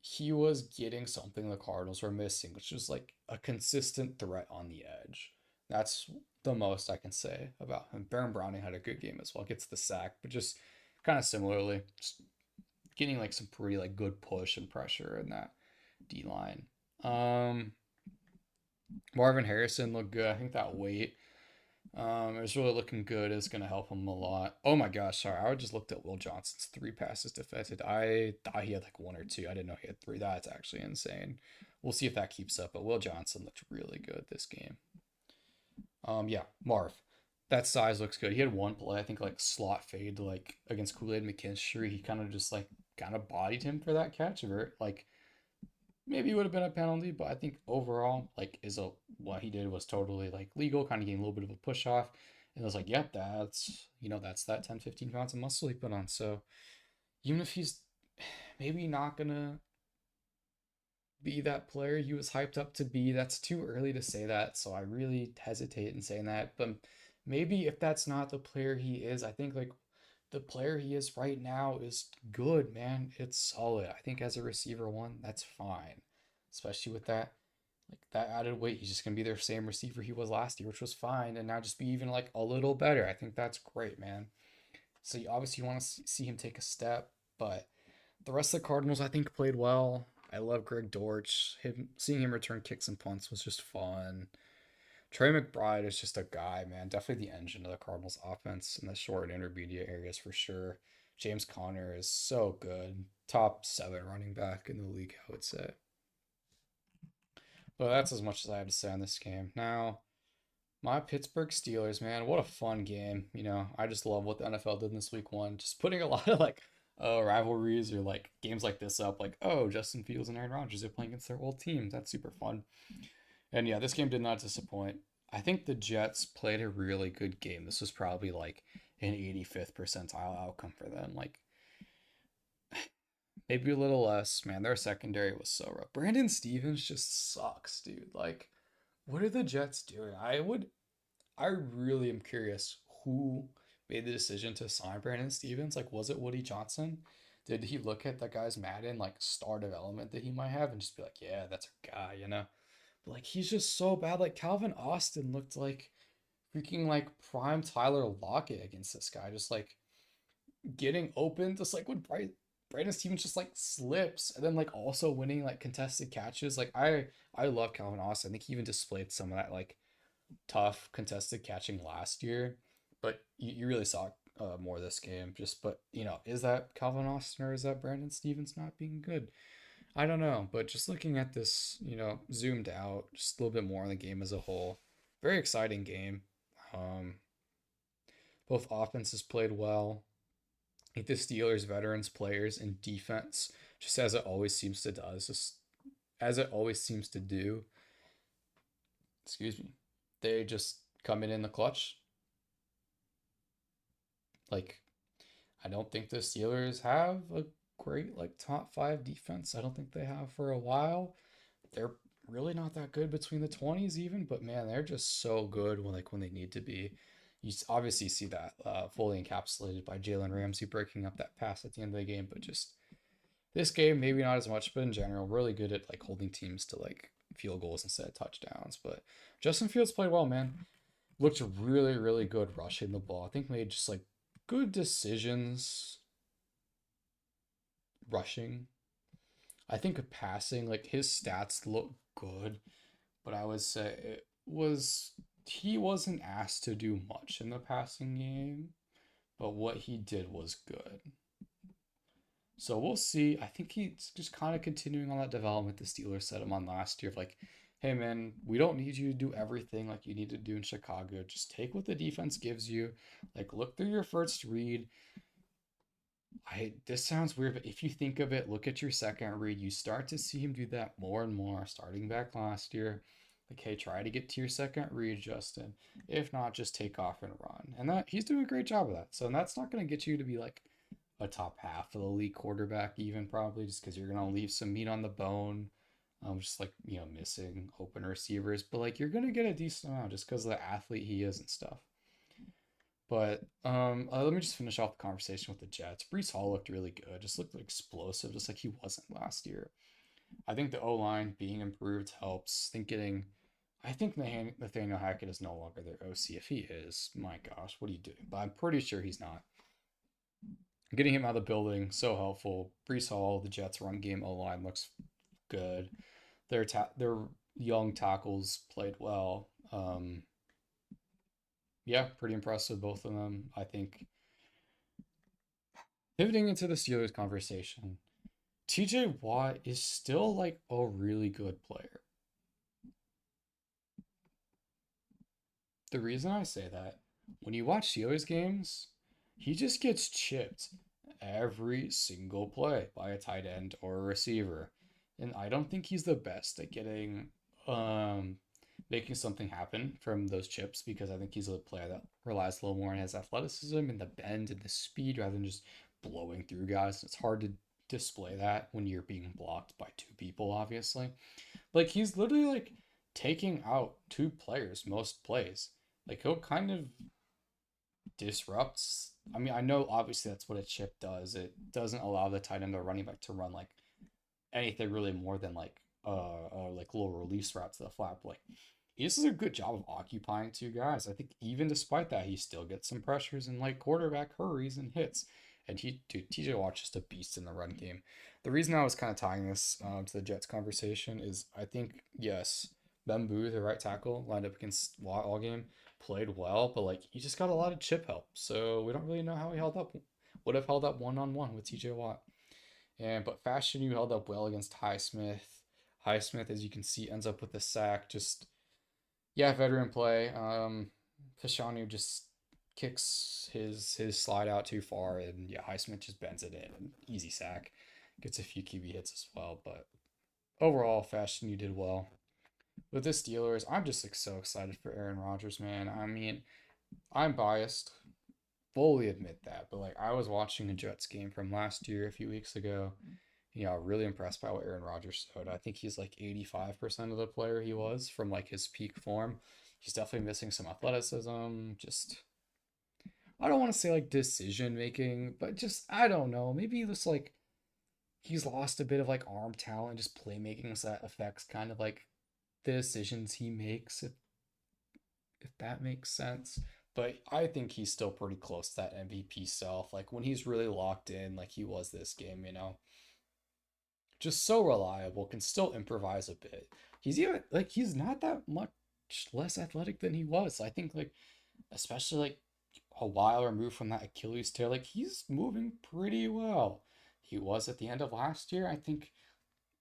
he was getting something the Cardinals were missing, which was like a consistent threat on the edge. That's the most I can say about him. Baron Browning had a good game as well, gets the sack, but just kind of similarly, just getting like some pretty like good push and pressure in that D line. Um, Marvin Harrison looked good. I think that weight it was really looking good. It's going to help him a lot. Oh my gosh, sorry. I just looked at Will Johnson's three passes defended. I thought he had like one or two. I didn't know he had three. That's actually insane. We'll see if that keeps up. But Will Johnson looked really good this game. Yeah, Marv. That size looks good. He had one play, I think, like slot fade, like against Kool Aid McKinstry. He kind of just like kind of bodied him for that catch. Like maybe it would have been a penalty, but I think overall, like, is a what he did was totally like legal, kind of getting a little bit of a push off. And I was like, yep, that's that 10, 15 pounds of muscle he put on. So even if he's maybe not gonna be that player he was hyped up to be, that's too early to say that. So I really hesitate in saying that. But maybe if that's not the player he is, I think like the player he is right now is good, man. It's solid. I think as a receiver one, that's fine. Especially with that added weight, he's just gonna be their same receiver he was last year, which was fine, and now just be even like a little better. I think that's great, man. So you obviously want to see him take a step, but the rest of the Cardinals I think played well. I love Greg Dortch. Seeing him return kicks and punts was just fun. Trey McBride is just a guy, man. Definitely the engine of the Cardinals offense in the short and intermediate areas for sure. James Conner is so good. Top seven running back in the league, I would say. But that's as much as I have to say on this game. Now, my Pittsburgh Steelers, man, what a fun game. I just love what the NFL did in this week one. Just putting a lot of like rivalries or like games like this up, like, oh, Justin Fields and Aaron Rodgers are playing against their old team. That's super fun. And yeah, this game did not disappoint. I think the Jets played a really good game. This was probably like an 85th percentile outcome for them. Like maybe a little less, man. Their secondary was so rough. Brandon Stevens just sucks, dude. Like, what are the Jets doing? I really am curious who made the decision to sign Brandon Stevens. Like, was it Woody Johnson? Did he look at that guy's Madden like star development that he might have and just be like, yeah, that's our guy? But like he's just so bad. Like Calvin Austin looked like freaking like prime Tyler Lockett against this guy, just like getting open, just like when Brandon Stevens just like slips and then like also winning like contested catches. Like I love Calvin Austin. I think he even displayed some of that like tough contested catching last year, but you really saw more this game. Just but is that Calvin Austin or is that Brandon Stevens not being good? I don't know, but just looking at this, zoomed out, just a little bit more on the game as a whole. Very exciting game. Um, both offenses played well. I think the Steelers, veterans, players, and defense, just as it always seems to do, excuse me, they just come in the clutch. Like, I don't think the Steelers have a great like top five defense. I don't think they have for a while. They're really not that good between the 20s even, but man, they're just so good when they need to be. Obviously see that fully encapsulated by Jalen Ramsey breaking up that pass at the end of the game, but just this game maybe not as much, but in general, really good at like holding teams to like field goals instead of touchdowns. But Justin Fields played well, man. Looked really, really good rushing the ball. I think made just like good decisions rushing. I think passing, like his stats look good, but I would say it was he wasn't asked to do much in the passing game, but what he did was good. So we'll see. I think he's just kind of continuing on that development the Steelers set him on last year of like, hey man, we don't need you to do everything like you need to do in Chicago. Just take what the defense gives you. Like look through your first read. This sounds weird, but if you think of it, look at your second read. You start to see him do that more and more, starting back last year. Like, hey, try to get to your second read, Justin. If not, just take off and run. And that he's doing a great job of that. So that's not going to get you to be like a top half of the league quarterback, even probably, just because you're going to leave some meat on the bone. Just like missing open receivers, but like you're gonna get a decent amount just because of the athlete he is and stuff. But let me just finish off the conversation with the Jets. Brees Hall looked really good. Just looked explosive, just like he wasn't last year. I think the O line being improved helps. I think Nathaniel Hackett is no longer their OC. If he is, my gosh, what are you doing? But I'm pretty sure he's not. Getting him out of the building so helpful. Brees Hall, the Jets run game O line looks good. Their young tackles played well. Yeah, pretty impressive both of them. I think pivoting into the Steelers conversation, TJ Watt is still like a really good player. The reason I say that, when you watch Steelers games, he just gets chipped every single play by a tight end or a receiver. And I don't think he's the best at getting making something happen from those chips because I think he's a player that relies a little more on his athleticism and the bend and the speed rather than just blowing through guys. It's hard to display that when you're being blocked by two people, obviously. Like he's literally like taking out two players most plays. Like he'll kind of disrupts. I mean, I know obviously that's what a chip does. It doesn't allow the tight end or running back to run like anything really more than like little release route to the flat. But, like he does a good job of occupying two guys. I think even despite that, he still gets some pressures and like quarterback hurries and hits. And TJ Watt's just a beast in the run game. The reason I was kind of tying this to the Jets conversation is I think yes, Ben Booth, the right tackle, lined up against Watt all game, played well, but like he just got a lot of chip help, so we don't really know how he held up. Would have held up 1-on-1 with TJ Watt. But Fashion you held up well against Highsmith. Highsmith, as you can see, ends up with a sack. Just yeah, veteran play. Fashanu just kicks his slide out too far, and yeah, Highsmith just bends it in. Easy sack. Gets a few QB hits as well, but overall, Fashion you did well. With the Steelers, I'm just like so excited for Aaron Rodgers, man. I mean, I'm biased, fully admit that, but like I was watching a Jets game from last year a few weeks ago. Really impressed by what Aaron Rodgers showed. I think he's like 85% of the player he was from like his peak form. He's definitely missing some athleticism. Just I don't want to say like decision making, but just I don't know. Maybe just like he's lost a bit of like arm talent, just playmaking, so that affects kind of like the decisions he makes, if that makes sense. But I think he's still pretty close to that MVP self. Like when he's really locked in, like he was this game. Just so reliable, can still improvise a bit. He's even like he's not that much less athletic than he was. I think like especially like a while removed from that Achilles tear, like he's moving pretty well. He was at the end of last year. I think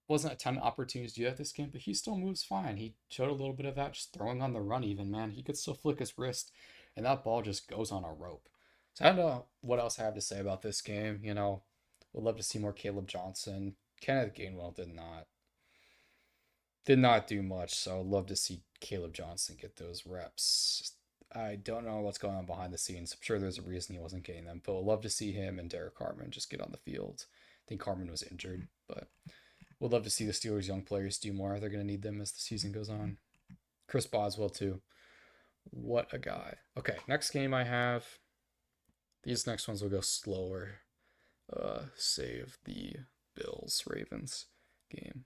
wasn't a ton of opportunities to do that this game, but he still moves fine. He showed a little bit of that just throwing on the run, even, man. He could still flick his wrist, and that ball just goes on a rope. So I don't know what else I have to say about this game. Would love to see more Caleb Johnson. Kenneth Gainwell did not do much, so I'd love to see Caleb Johnson get those reps. I don't know what's going on behind the scenes. I'm sure there's a reason he wasn't getting them, but would love to see him and Derek Carmen just get on the field. I think Carmen was injured, but would love to see the Steelers' young players do more. They're going to need them as the season goes on. Chris Boswell, too. What a guy. Okay, next game I have. These next ones will go slower. Save the Bills Ravens game.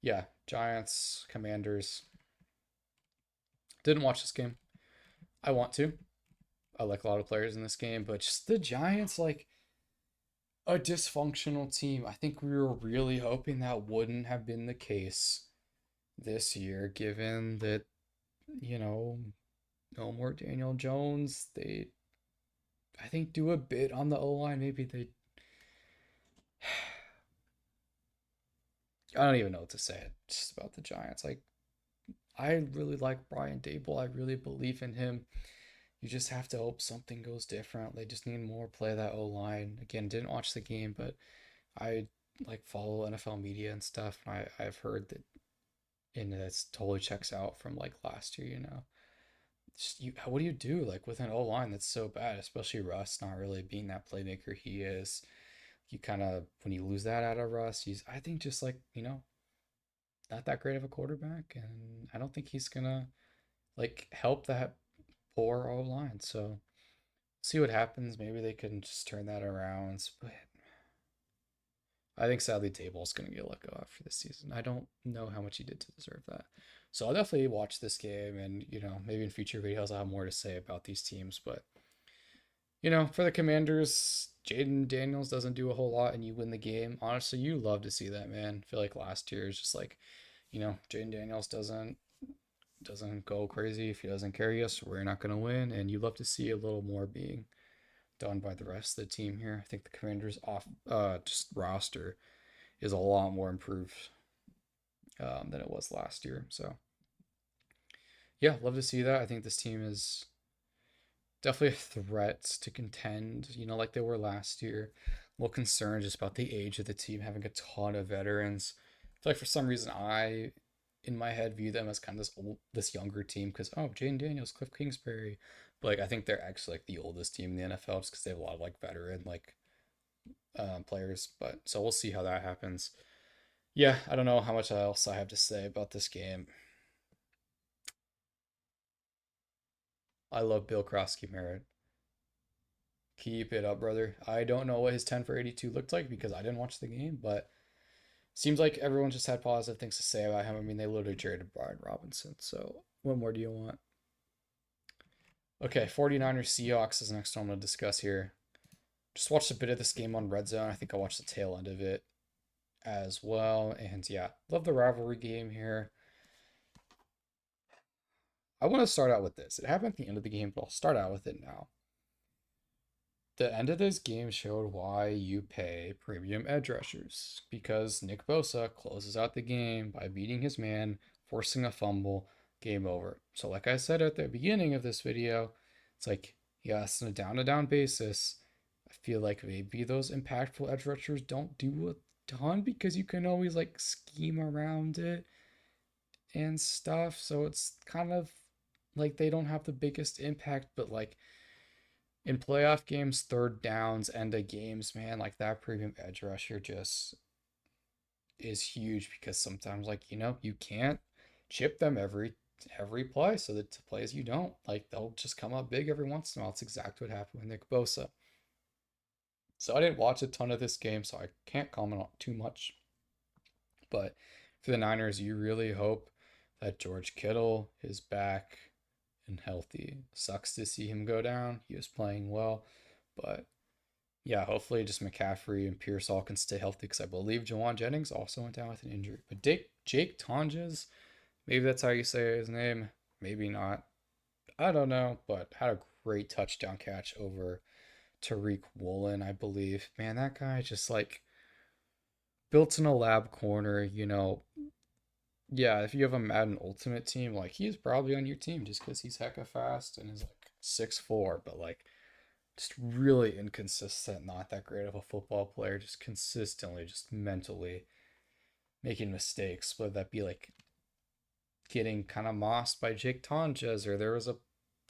Yeah, Giants, Commanders. Didn't watch this game. I want to. I like a lot of players in this game, but just the Giants, like a dysfunctional team. I think we were really hoping that wouldn't have been the case this year, given that, you know, no more Daniel Jones. They, I think, do a bit on the O line. Maybe they. I don't even know what to say just about the Giants. Like, I really like Brian Dable. I really believe in him. You just have to hope something goes different. They just need more play of that O line. Again, didn't watch the game, but I like follow NFL media and stuff. And I've heard that, and that's totally checks out from like last year. Just what do you do like with an O line that's so bad, especially Russ not really being that playmaker he is. You kind of when you lose that out of Russ, he's I think just like not that great of a quarterback, and I don't think he's gonna like help that poor O line. So see what happens. Maybe they can just turn that around. But I think sadly Table's gonna get let go after this season. I don't know how much he did to deserve that. So I'll definitely watch this game, and maybe in future videos I'll have more to say about these teams. But for the Commanders, Jaden Daniels doesn't do a whole lot, and you win the game. Honestly, you love to see that, man. I feel like last year is just like, Jaden Daniels doesn't go crazy. If he doesn't carry us, we're not gonna win. And you love to see a little more being done by the rest of the team here. I think the Commanders off just roster is a lot more improved than it was last year. So yeah, love to see that. I think this team is definitely a threat to contend, like they were last year. A little concerned just about the age of the team, having a ton of veterans. I feel like for some reason in my head, view them as kind of this younger team because, oh, Jaden Daniels, Cliff Kingsbury. But like, I think they're actually like the oldest team in the NFL just because they have a lot of like veteran like players. But so we'll see how that happens. Yeah, I don't know how much else I have to say about this game. I love Bill Krosky Merritt. Keep it up, brother. I don't know what his 10 for 82 looked like because I didn't watch the game, but seems like everyone just had positive things to say about him. I mean, they literally traded Brian Robinson. So, what more do you want? Okay, 49ers Seahawks is the next one I'm going to discuss here. Just watched a bit of this game on Red Zone. I think I watched the tail end of it as well. And yeah, love the rivalry game here. I want to start out with this. It happened at the end of the game, but I'll start out with it now. The end of this game showed why you pay premium edge rushers because Nick Bosa closes out the game by beating his man, forcing a fumble, game over. So, like I said at the beginning of this video, it's like, yes, on a down to down basis, I feel like maybe those impactful edge rushers don't do a ton because you can always like scheme around it and stuff. So, it's kind of like they don't have the biggest impact, but like in playoff games, third downs, end of games, man, like that premium edge rusher just is huge because sometimes like you can't chip them every play. So the plays you don't like they'll just come up big every once in a while. It's exactly what happened with Nick Bosa. So I didn't watch a ton of this game, so I can't comment on too much. But for the Niners, you really hope that George Kittle is back and healthy. Sucks to see him go down. He was playing well, but yeah, hopefully just McCaffrey and Pierce all can stay healthy because I believe Jawan Jennings also went down with an injury. But Jake Tonjes, maybe that's how you say his name, maybe not. I don't know, but had a great touchdown catch over Tariq Woolen, I believe. Man, that guy just like built in a lab corner, Yeah, if you have a Madden Ultimate team, like he's probably on your team just because he's hecka fast and is like 6'4", but like just really inconsistent, not that great of a football player, just consistently, just mentally making mistakes, whether that be like getting kind of mossed by Jake Tonjes, or there was a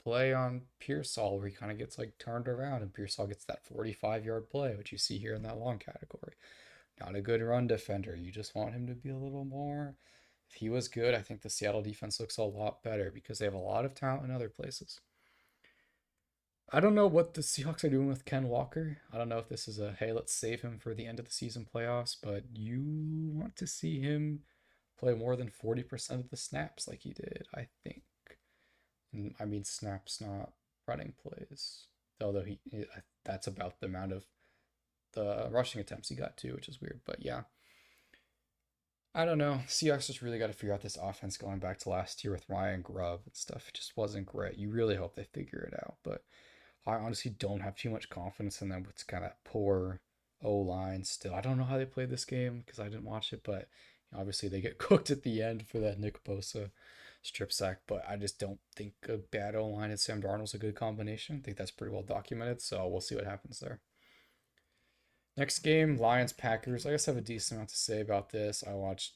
play on Pearsall where he kind of gets like turned around and Pearsall gets that 45-yard play, which you see here in that long category. Not a good run defender. You just want him to be a little more. If he was good, I think the Seattle defense looks a lot better because they have a lot of talent in other places. I don't know what the Seahawks are doing with Ken Walker. I don't know if this is a hey, let's save him for the end of the season playoffs, but you want to see him play more than 40% of the snaps like he did, I think. And I mean snaps, not running plays. Although that's about the amount of the rushing attempts he got too, which is weird. But yeah, I don't know. Seahawks just really got to figure out this offense going back to last year with Ryan Grubb and stuff. It just wasn't great. You really hope they figure it out, but I honestly don't have too much confidence in them with kind of poor O line still. I don't know how they played this game because I didn't watch it, but obviously they get cooked at the end for that Nick Bosa strip sack. But I just don't think a bad O line and Sam Darnold's a good combination. I think that's pretty well documented, so we'll see what happens there. Next game, Lions Packers. I guess I have a decent amount to say about this. I watched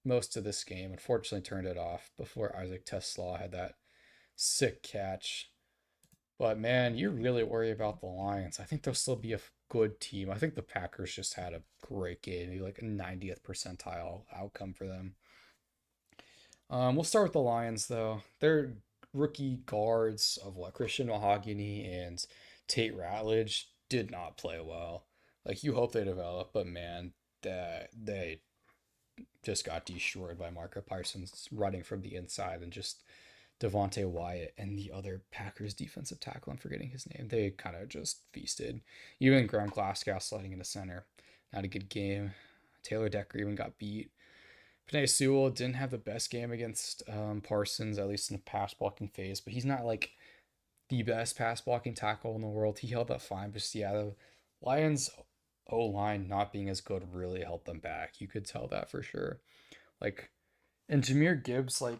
most of this game. Unfortunately, turned it off before Isaac TeSlaa had that sick catch. But man, you really worry about the Lions. I think they'll still be a good team. I think the Packers just had a great game, maybe like a 90th percentile outcome for them. We'll start with the Lions though. Their rookie guards of what Christian Mahogany and Tate Ratledge did not play well. Like you hope they develop, but man, that they just got destroyed by Marco Parsons running from the inside and just Devonte Wyatt and the other Packers defensive tackle. I'm forgetting his name. They kind of just feasted. Even Graham Glasgow sliding into center. Not a good game. Taylor Decker even got beat. Penei Sewell didn't have the best game against Parsons, at least in the pass blocking phase, but he's not like the best pass blocking tackle in the world. He held up fine, but yeah, the Lions O line not being as good really held them back. You could tell that for sure. Like, and Jahmyr Gibbs, like,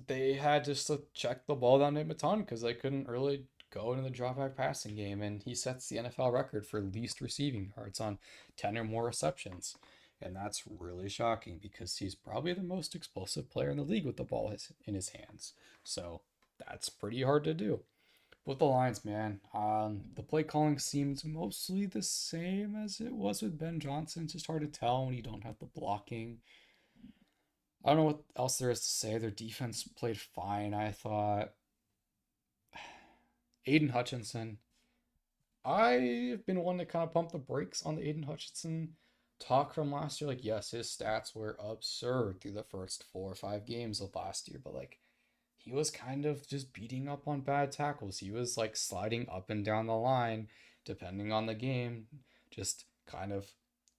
they had just to check the ball down to Maton because they couldn't really go into the drop back passing game, and he sets the NFL record for least receiving yards on 10 or more receptions. And that's really shocking because he's probably the most explosive player in the league with the ball in his hands. So that's pretty hard to do. With the Lions, man, the play calling seems mostly the same as it was with Ben Johnson. It's just hard to tell when you don't have the blocking. I don't know what else there is to say. Their defense played fine, I thought. Aiden Hutchinson. I've been one to kind of pump the brakes on the Aiden Hutchinson talk from last year. Like, yes, his stats were absurd through the first 4 or 5 games of last year, but like he was kind of just beating up on bad tackles. He was like sliding up and down the line depending on the game, just kind of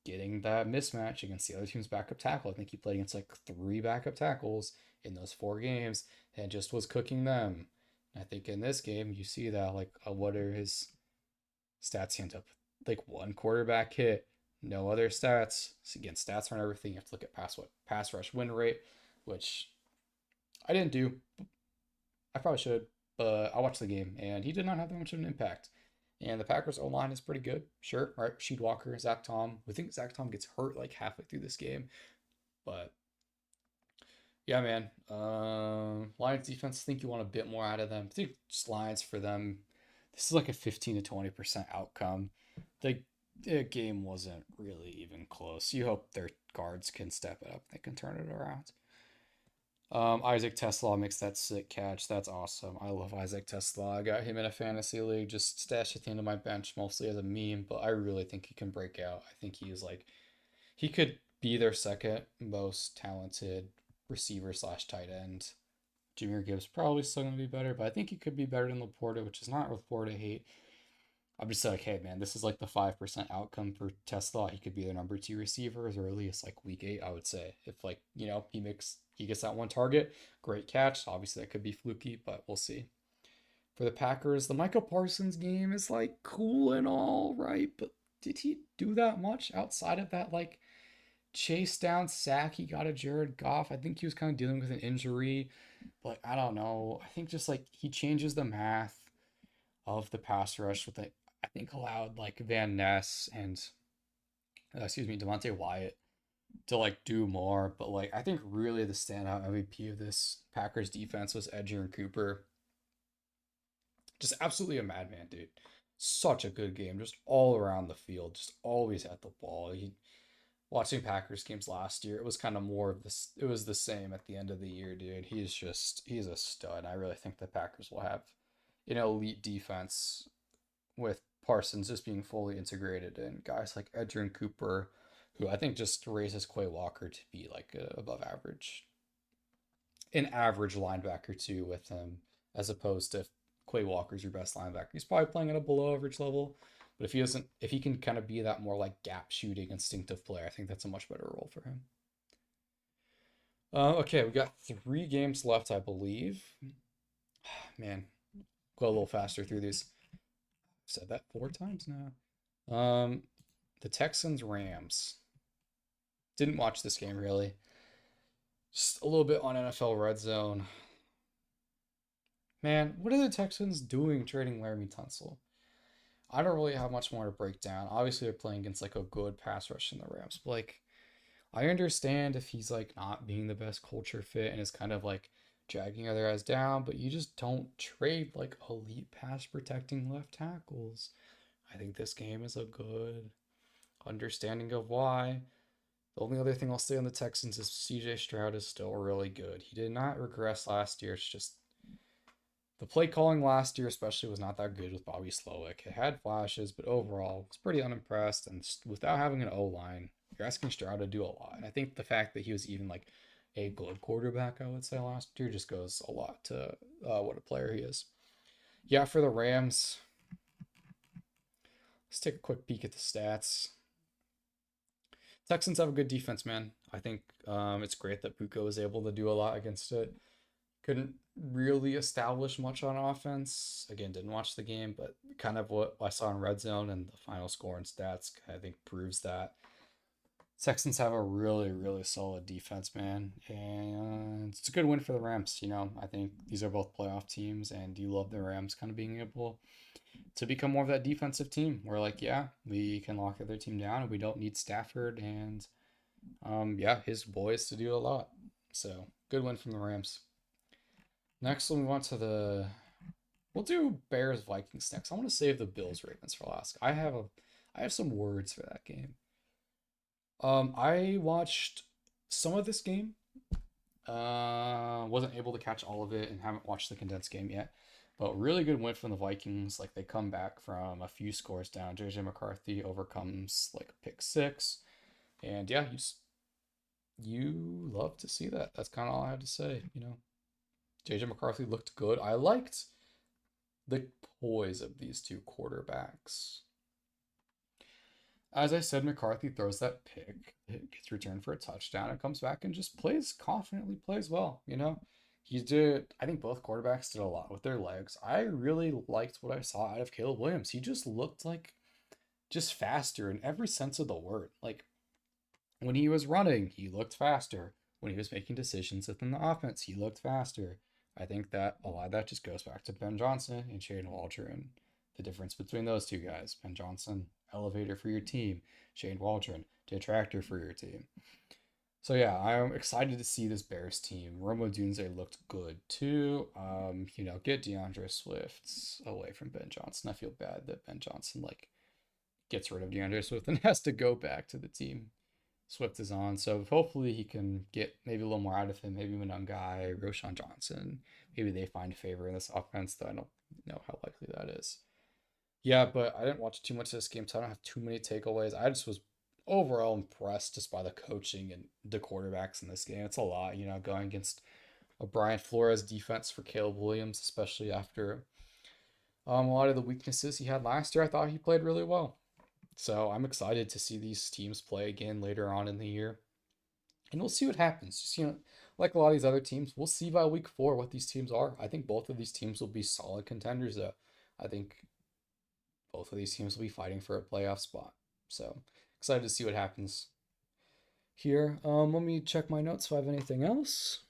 getting that mismatch against the other team's backup tackle. I think he played against like 3 backup tackles in those 4 games and just was cooking them. And I think in this game you see that like what are his stats? He ends up like 1 quarterback hit, no other stats. So again, stats aren't everything. You have to look at pass rush win rate, which I didn't do. I probably should, but I watched the game and he did not have that much of an impact. And the Packers O line is pretty good, sure. Right, Sheed Walker, Zach Tom. We think Zach Tom gets hurt like halfway through this game, but yeah, man. Lions defense. Think you want a bit more out of them. I think just Lions for them. This is like a 15 to 20% outcome. The game wasn't really even close. You hope their guards can step it up. They can turn it around. Isaac TeSlaa makes that sick catch. That's awesome. I love Isaac TeSlaa. I got him in a fantasy league, just stashed at the end of my bench, mostly as a meme, but I really think he can break out. I think he is like, he could be their second most talented receiver slash tight end. Jahmyr Gibbs probably still going to be better, but I think he could be better than Laporta, which is not Laporta hate. I'm just like, hey man, this is like the 5% outcome for TeSlaa. He could be the number 2 receiver as early as like week 8, I would say. If like, he gets that one target, great catch. Obviously that could be fluky, but we'll see. For the Packers, the Michael Parsons game is like cool and all, right? But did he do that much outside of that like chase down sack he got at Jared Goff? I think he was kind of dealing with an injury, but I don't know. I think just like he changes the math of the pass rush with it. I think allowed like Van Ness and Devonte Wyatt to like do more. But like I think really the standout MVP of this Packers defense was Edgerrin Cooper. Just absolutely a madman, dude. Such a good game, just all around the field, just always at the ball. Watching Packers games last year, it was kind of more of this. It was the same at the end of the year, dude. He's a stud. I really think the Packers will have an elite defense with Parsons just being fully integrated and guys like Edgerrin Cooper, who I think just raises Quay Walker to be like a above average, an average linebacker too with him, as opposed to Quay Walker's your best linebacker. He's probably playing at a below average level, but if he can kind of be that more like gap shooting instinctive player, I think that's a much better role for him. Okay, we got 3 games left, I believe. Man, go a little faster through these. I've said that 4 times now. The Texans Rams. Didn't watch this game really. Just a little bit on NFL Red Zone. Man, what are the Texans doing trading Laramie Tunsil? I don't really have much more to break down. Obviously, they're playing against like a good pass rush in the Rams. But like, I understand if he's like not being the best culture fit and is kind of like dragging other guys down, but you just don't trade like elite pass protecting left tackles. I think this game is a good understanding of why. The only other thing I'll say on the Texans is CJ Stroud is still really good. He did not regress last year. It's just the play calling last year, especially, was not that good with Bobby Slowick. It had flashes, but overall, was pretty unimpressed. And without having an O line, you're asking Stroud to do a lot. And I think the fact that he was even like a good quarterback, I would say, last year just goes a lot to what a player he is. Yeah, for the Rams, let's take a quick peek at the stats. Texans have a good defense, man. I think it's great that Puka was able to do a lot against it. Couldn't really establish much on offense. Again, didn't watch the game, but kind of what I saw in red zone and the final score and stats, I think proves that Texans have a really, really solid defense, man. And it's a good win for the Rams. I think these are both playoff teams, and you love the Rams kind of being able to become more of that defensive team where, like, yeah, we can lock the other team down and we don't need Stafford and, yeah, his boys to do a lot. So, good win from the Rams. Next, we'll move on to we'll do Bears Vikings next. I want to save the Bills Ravens for last. I have some words for that game. I watched some of this game. Wasn't able to catch all of it and haven't watched the condensed game yet. But really good win from the Vikings. Like they come back from a few scores down. JJ McCarthy overcomes like a pick six. And yeah, you love to see that. That's kind of all I had to say. JJ McCarthy looked good. I liked the poise of these two quarterbacks. As I said, McCarthy throws that pick, it gets returned for a touchdown, and comes back and just plays confidently, plays well. I think both quarterbacks did a lot with their legs. I really liked what I saw out of Caleb Williams. He just looked like just faster in every sense of the word. Like when he was running, he looked faster. When he was making decisions within the offense, he looked faster. I think that a lot of that just goes back to Ben Johnson and Shane Waldron. The difference between those two guys: Ben Johnson, elevator for your team; Shane Waldron, detractor for your team. So yeah, I'm excited to see this Bears team. Rome Odunze looked good too. Get DeAndre Swift away from Ben Johnson. I feel bad that Ben Johnson like gets rid of DeAndre Swift and has to go back to the team Swift is on. So hopefully he can get maybe a little more out of him. Maybe Guy, Roschon Johnson. Maybe they find favor in this offense, though I don't know how likely that is. Yeah, but I didn't watch too much of this game, so I don't have too many takeaways. I just was overall impressed just by the coaching and the quarterbacks in this game. It's a lot, going against a Brian Flores defense for Caleb Williams, especially after a lot of the weaknesses he had last year. I thought he played really well. So I'm excited to see these teams play again later on in the year. And we'll see what happens. Just, like a lot of these other teams, we'll see by week 4 what these teams are. I think both of these teams will be solid contenders, though. I think both of these teams will be fighting for a playoff spot. So excited to see what happens here. Let me check my notes if I have anything else.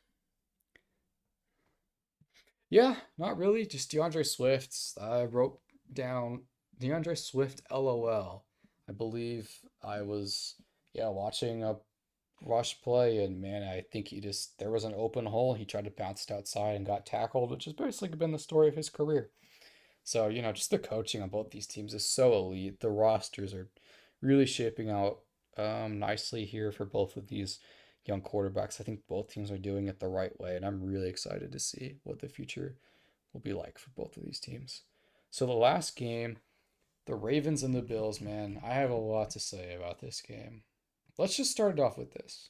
Yeah, not really. Just DeAndre Swift. I wrote down DeAndre Swift LOL. I believe I was, yeah, watching a rush play, and man, I think he just there was an open hole. He tried to bounce it outside and got tackled, which has basically been the story of his career. So, just the coaching on both these teams is so elite. The rosters are really shaping out nicely here for both of these young quarterbacks. I think both teams are doing it the right way, and I'm really excited to see what the future will be like for both of these teams. So, the last game, the Ravens and the Bills, man, I have a lot to say about this game. Let's just start it off with this.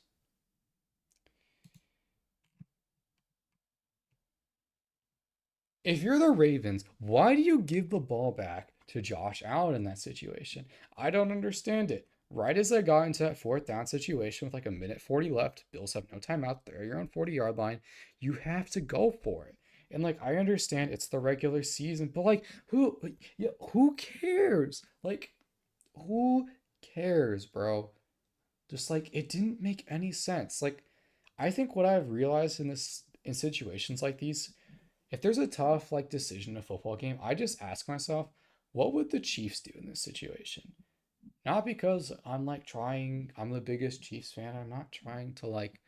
If you're the Ravens, why do you give the ball back to Josh Allen in that situation? I don't understand it. Right as I got into that fourth down situation with like a minute 40 left, Bills have no timeout. They're your own 40-yard line. You have to go for it. And like I understand it's the regular season, but like who cares? Like who cares, bro? Just like it didn't make any sense. Like I think what I've realized in situations like these, if there's a tough like decision in a football game, I just ask myself, what would the Chiefs do in this situation? Not because I'm the biggest Chiefs fan. I'm not trying to like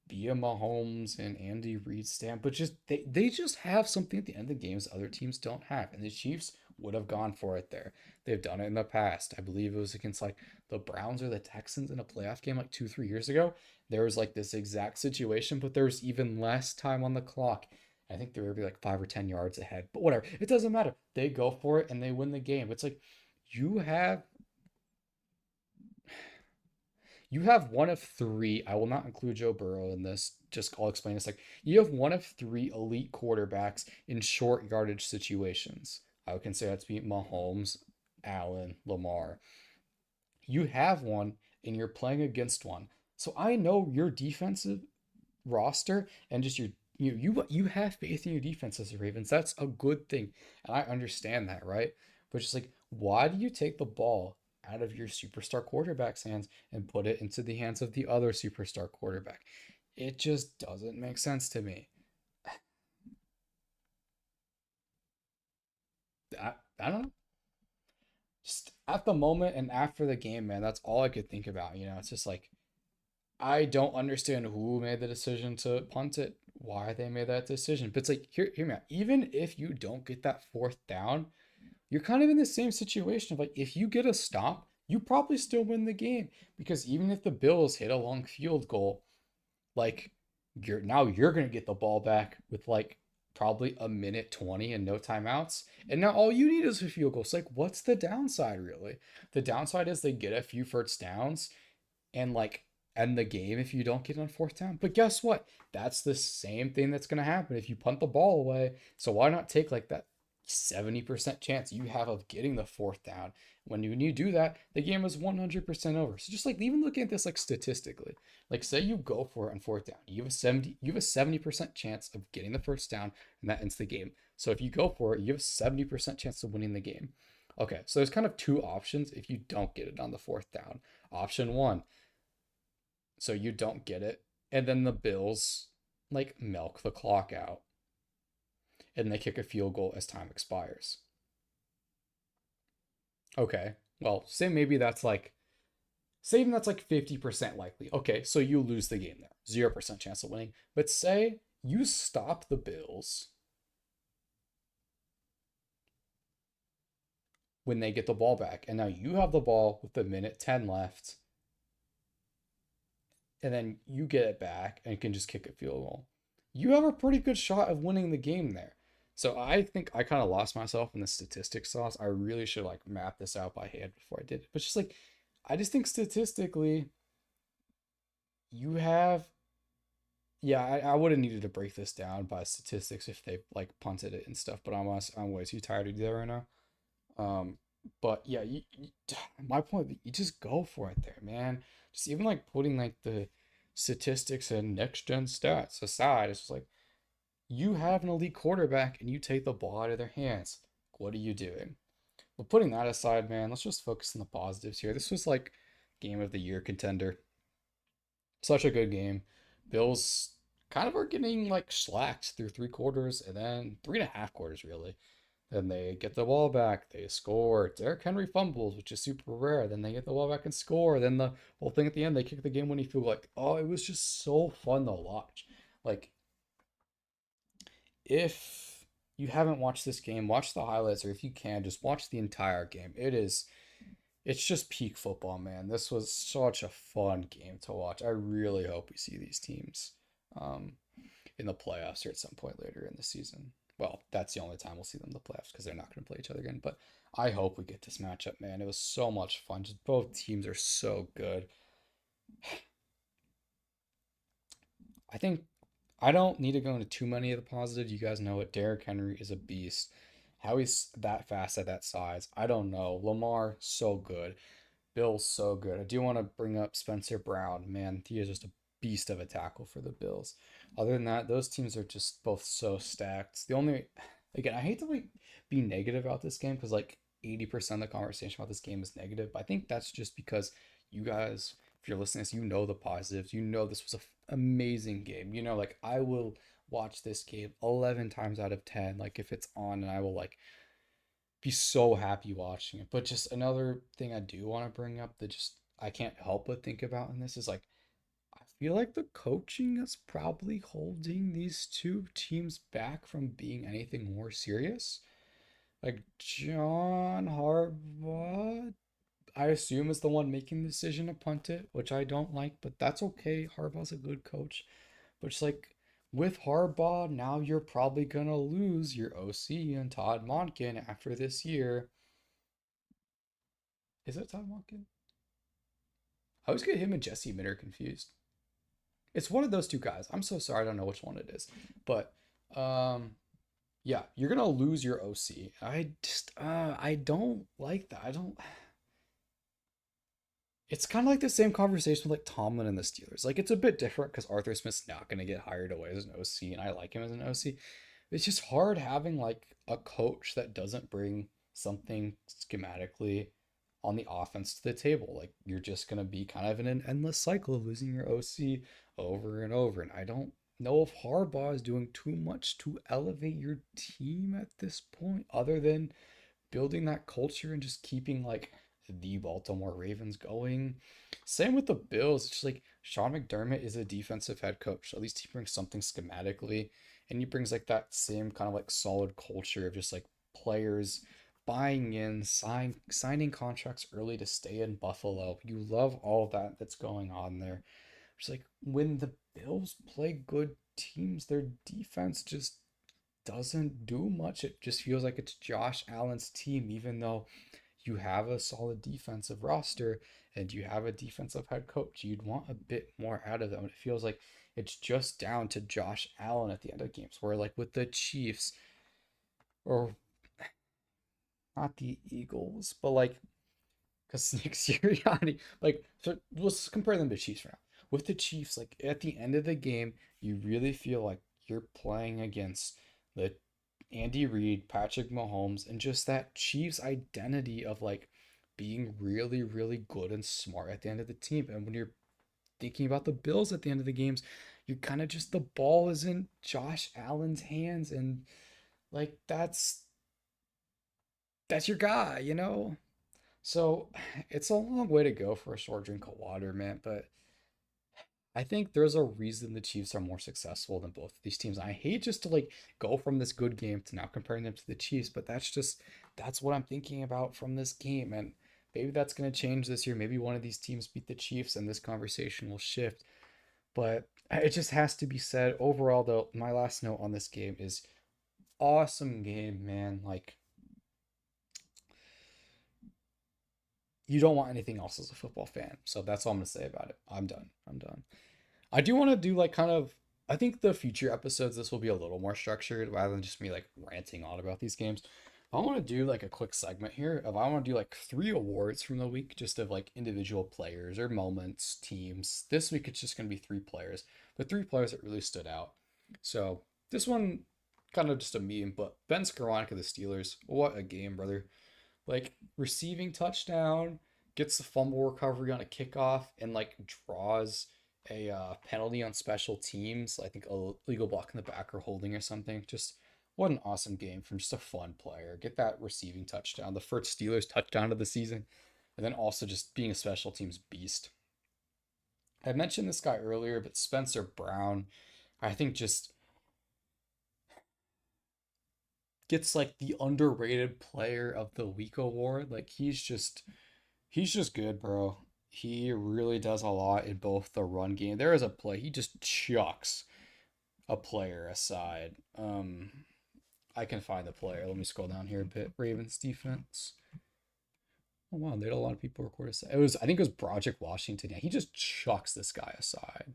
be a Mahomes and Andy Reid stamp, but just they just have something at the end of the games other teams don't have, and the Chiefs would have gone for it there. They've done it in the past. I believe it was against like the Browns or the Texans in a playoff game like 2, 3 years ago. There was like this exact situation, but there was even less time on the clock. I think they were maybe like 5 or 10 yards ahead, but whatever. It doesn't matter. They go for it and they win the game. It's like you have you have one of three. I will not include Joe Burrow in this. Just I'll explain this. Like you have one of three elite quarterbacks in short yardage situations. I can say that's be Mahomes, Allen, Lamar. You have one, and you're playing against one. So I know your defensive roster and just you have faith in your defense as the Ravens. That's a good thing, and I understand that, right? But just like, why do you take the ball out of your superstar quarterback's hands and put it into the hands of the other superstar quarterback? It just doesn't make sense to me. I don't know. Just at the moment and after the game, man, that's all I could think about. It's just like I don't understand who made the decision to punt it, why they made that decision. But it's like, hear me out. Even if you don't get that fourth down, you're kind of in the same situation of like, if you get a stop, you probably still win the game. Because even if the Bills hit a long field goal, like you're gonna get the ball back with like probably a minute 20 and no timeouts. And now all you need is a field goal. It's like, what's the downside really? The downside is they get a few first downs and like end the game if you don't get on fourth down. But guess what? That's the same thing that's going to happen if you punt the ball away. So why not take like that 70% chance you have of getting the fourth down? When you do that, the game is 100% over. So just like even looking at this like statistically, like say you go for it on fourth down, you have a 70% chance of getting the first down and that ends the game. So if you go for it, you have a 70% chance of winning the game. Okay, so there's kind of two options if you don't get it on the fourth down. Option one, so you don't get it. And then the Bills like milk the clock out and they kick a field goal as time expires. Okay. Well, say even that's like 50% likely. Okay, so you lose the game there. 0% chance of winning. But say you stop the Bills when they get the ball back and now you have the ball with a minute 10 left and then you get it back and can just kick a field goal. You have a pretty good shot of winning the game there. So I think I kind of lost myself in the statistics sauce. I really should like map this out by hand before I did it. But just like I just think statistically you have yeah, I would have needed to break this down by statistics if they like punted it and stuff, but I'm way too tired to do that right now. Um, but yeah, my point, you just go for it there, man. Just even like putting like the statistics and next gen stats aside, it's just like you have an elite quarterback and you take the ball out of their hands. What are you doing? But putting that aside, man, let's just focus on the positives here. This was like game of the year contender. Such a good game. Bills kind of are getting like slacked through 3 quarters and then 3.5 quarters really. Then they get the ball back, they score. Derrick Henry fumbles, which is super rare. Then they get the ball back and score. Then the whole thing at the end, they kick the game-winning field goal. Like, oh, it was just so fun to watch. Like, if you haven't watched this game, watch the highlights, or if you can, just watch the entire game. It's just peak football, man. This was such a fun game to watch. I really hope we see these teams um, in the playoffs or at some point later in the season. Well, that's the only time we'll see them in the playoffs because they're not going to play each other again. But I hope we get this matchup, man. It was so much fun. Just both teams are so good. I think I don't need to go into too many of the positives. You guys know it. Derrick Henry is a beast. How he's that fast at that size, I don't know. Lamar, so good. Bill's so good. I do want to bring up Spencer Brown. Man, he is just a beast of a tackle for the Bills. Other than that, those teams are just both so stacked. The only, again, I hate to like be negative about this game because like 80% of the conversation about this game is negative, but I think that's just because you guys, if you're listening to this, you know the positives. You know this was an amazing game. You know, like I will watch this game 11 times out of 10, like if it's on, and I will like be so happy watching it. But just another thing I do want to bring up that just I can't help but think about in this is like I feel like the coaching is probably holding these two teams back from being anything more serious. Like John Harbaugh, I assume is the one making the decision to punt it, which I don't like, but that's okay. Harbaugh's a good coach. But it's like with Harbaugh, now you're probably gonna lose your OC and Todd Monken after this year. Is it Todd Monken? I always get him and Jesse Minter confused. It's one of those two guys. I'm so sorry, I don't know which one it is. But um yeah, you're gonna lose your OC. I don't like that. I don't It's kind of like the same conversation with like Tomlin and the Steelers. Like it's a bit different because Arthur Smith's not gonna get hired away as an OC, and I like him as an OC. It's just hard having like a coach that doesn't bring something schematically on the offense to the table. Like you're just gonna be kind of in an endless cycle of losing your OC over and over. And I don't know if Harbaugh is doing too much to elevate your team at this point, other than building that culture and just keeping like the Baltimore Ravens going. Same with the Bills. It's just like Sean McDermott is a defensive head coach. At least he brings something schematically, and he brings like that same kind of like solid culture of just like players buying in, signing contracts early to stay in Buffalo. You love all that that's going on there. It's like when the Bills play good teams, their defense just doesn't do much. It just feels like it's Josh Allen's team, even though you have a solid defensive roster and you have a defensive head coach. You'd want a bit more out of them. It feels like it's just down to Josh Allen at the end of games, where like with the Chiefs, or not the Eagles, but like because Nick Sirianni, like, so let's compare them to Chiefs for now. With the Chiefs, like at the end of the game, you really feel like you're playing against the Andy Reid, Patrick Mahomes, and just that Chiefs identity of like being really, really good and smart at the end of the team. And when you're thinking about the Bills at the end of the games, you kind of just the ball is in Josh Allen's hands, and like that's your guy, you know? So it's a long way to go for a short drink of water, man. But I think there's a reason the Chiefs are more successful than both of these teams. I hate just to like go from this good game to now comparing them to the Chiefs, but that's what I'm thinking about from this game. And maybe that's gonna change this year. Maybe one of these teams beat the Chiefs and this conversation will shift. But it just has to be said. Overall, though, my last note on this game is awesome game, man. Like you don't want anything else as a football fan. So that's all I'm gonna say about it. I'm done. I'm done. I do want to do like kind of I think the future episodes this will be a little more structured rather than just me like ranting on about these games. I want to do like a quick segment here of I want to do like three awards from the week just of like individual players or moments, teams. This week it's just going to be three players, but three players that really stood out. So this one kind of just a meme, but Ben Skoranek of the Steelers, what a game, brother. Like receiving touchdown, gets the fumble recovery on a kickoff, and like draws a penalty on special teams. I think a legal block in the back or holding or something. Just what an awesome game from just a fun player. Get that receiving touchdown, the first Steelers touchdown of the season, and then also just being a special teams beast. I mentioned this guy earlier, but Spencer Brown, I think just gets like the underrated player of the week award. Like he's just good, bro. He really does a lot in both the run game. There is a play he just chucks a player aside. I can find the player. Let me scroll down here a bit. Ravens defense. Oh wow, they had a lot of people record a. It was I think it was Broderick Washington. Yeah, he just chucks this guy aside.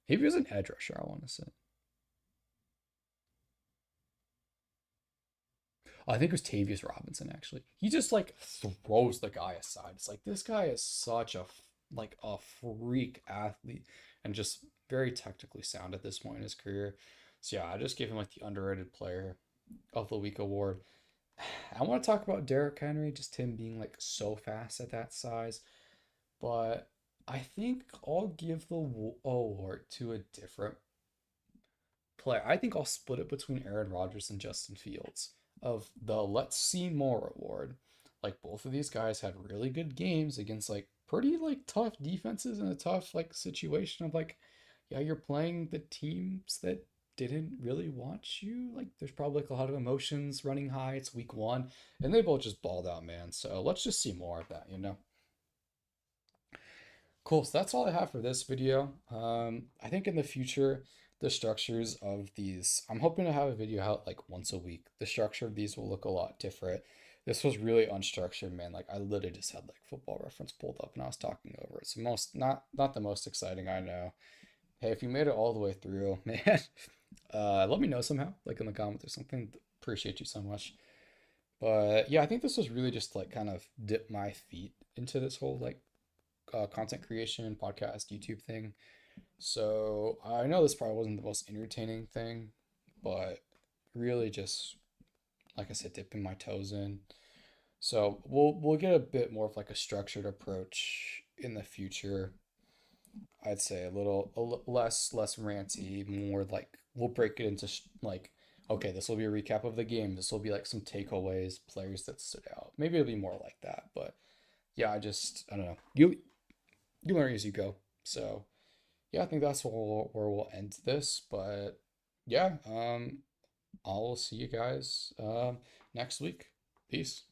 Maybe he was an edge rusher, I want to say. I think it was Tavius Robinson actually. He just like throws the guy aside. It's like this guy is such like a freak athlete and just very technically sound at this point in his career. So yeah, I just gave him like the underrated player of the week award. I want to talk about Derrick Henry, just him being like so fast at that size, but I think I'll give the award to a different player. I think I'll split it between Aaron Rodgers and Justin Fields of the Let's See More award. Like both of these guys had really good games against like pretty like tough defenses in a tough like situation of like, yeah, you're playing the teams that didn't really want you. Like there's probably like a lot of emotions running high. It's week one, and they both just balled out, man. So let's just see more of that, you know? Cool. So that's all I have for this video. I think in the future, the structures of these, I'm hoping to have a video out like once a week. The structure of these will look a lot different. This was really unstructured, man. Like I literally just had like football reference pulled up and I was talking over it. So not the most exciting, I know. Hey, if you made it all the way through, man, let me know somehow, like in the comments or something. Appreciate you so much. But yeah, I think this was really just like kind of dip my feet into this whole like content creation, podcast, YouTube thing. So I know this probably wasn't the most entertaining thing, but really just like I said, dipping my toes in. So we'll get a bit more of like a structured approach in the future. I'd say less ranty, more like we'll break it into like okay, this will be a recap of the game. This will be like some takeaways, players that stood out. Maybe it'll be more like that, but yeah, I don't know. You learn as you go. So yeah, I think that's where we'll end this. But yeah, I'll see you guys next week. Peace.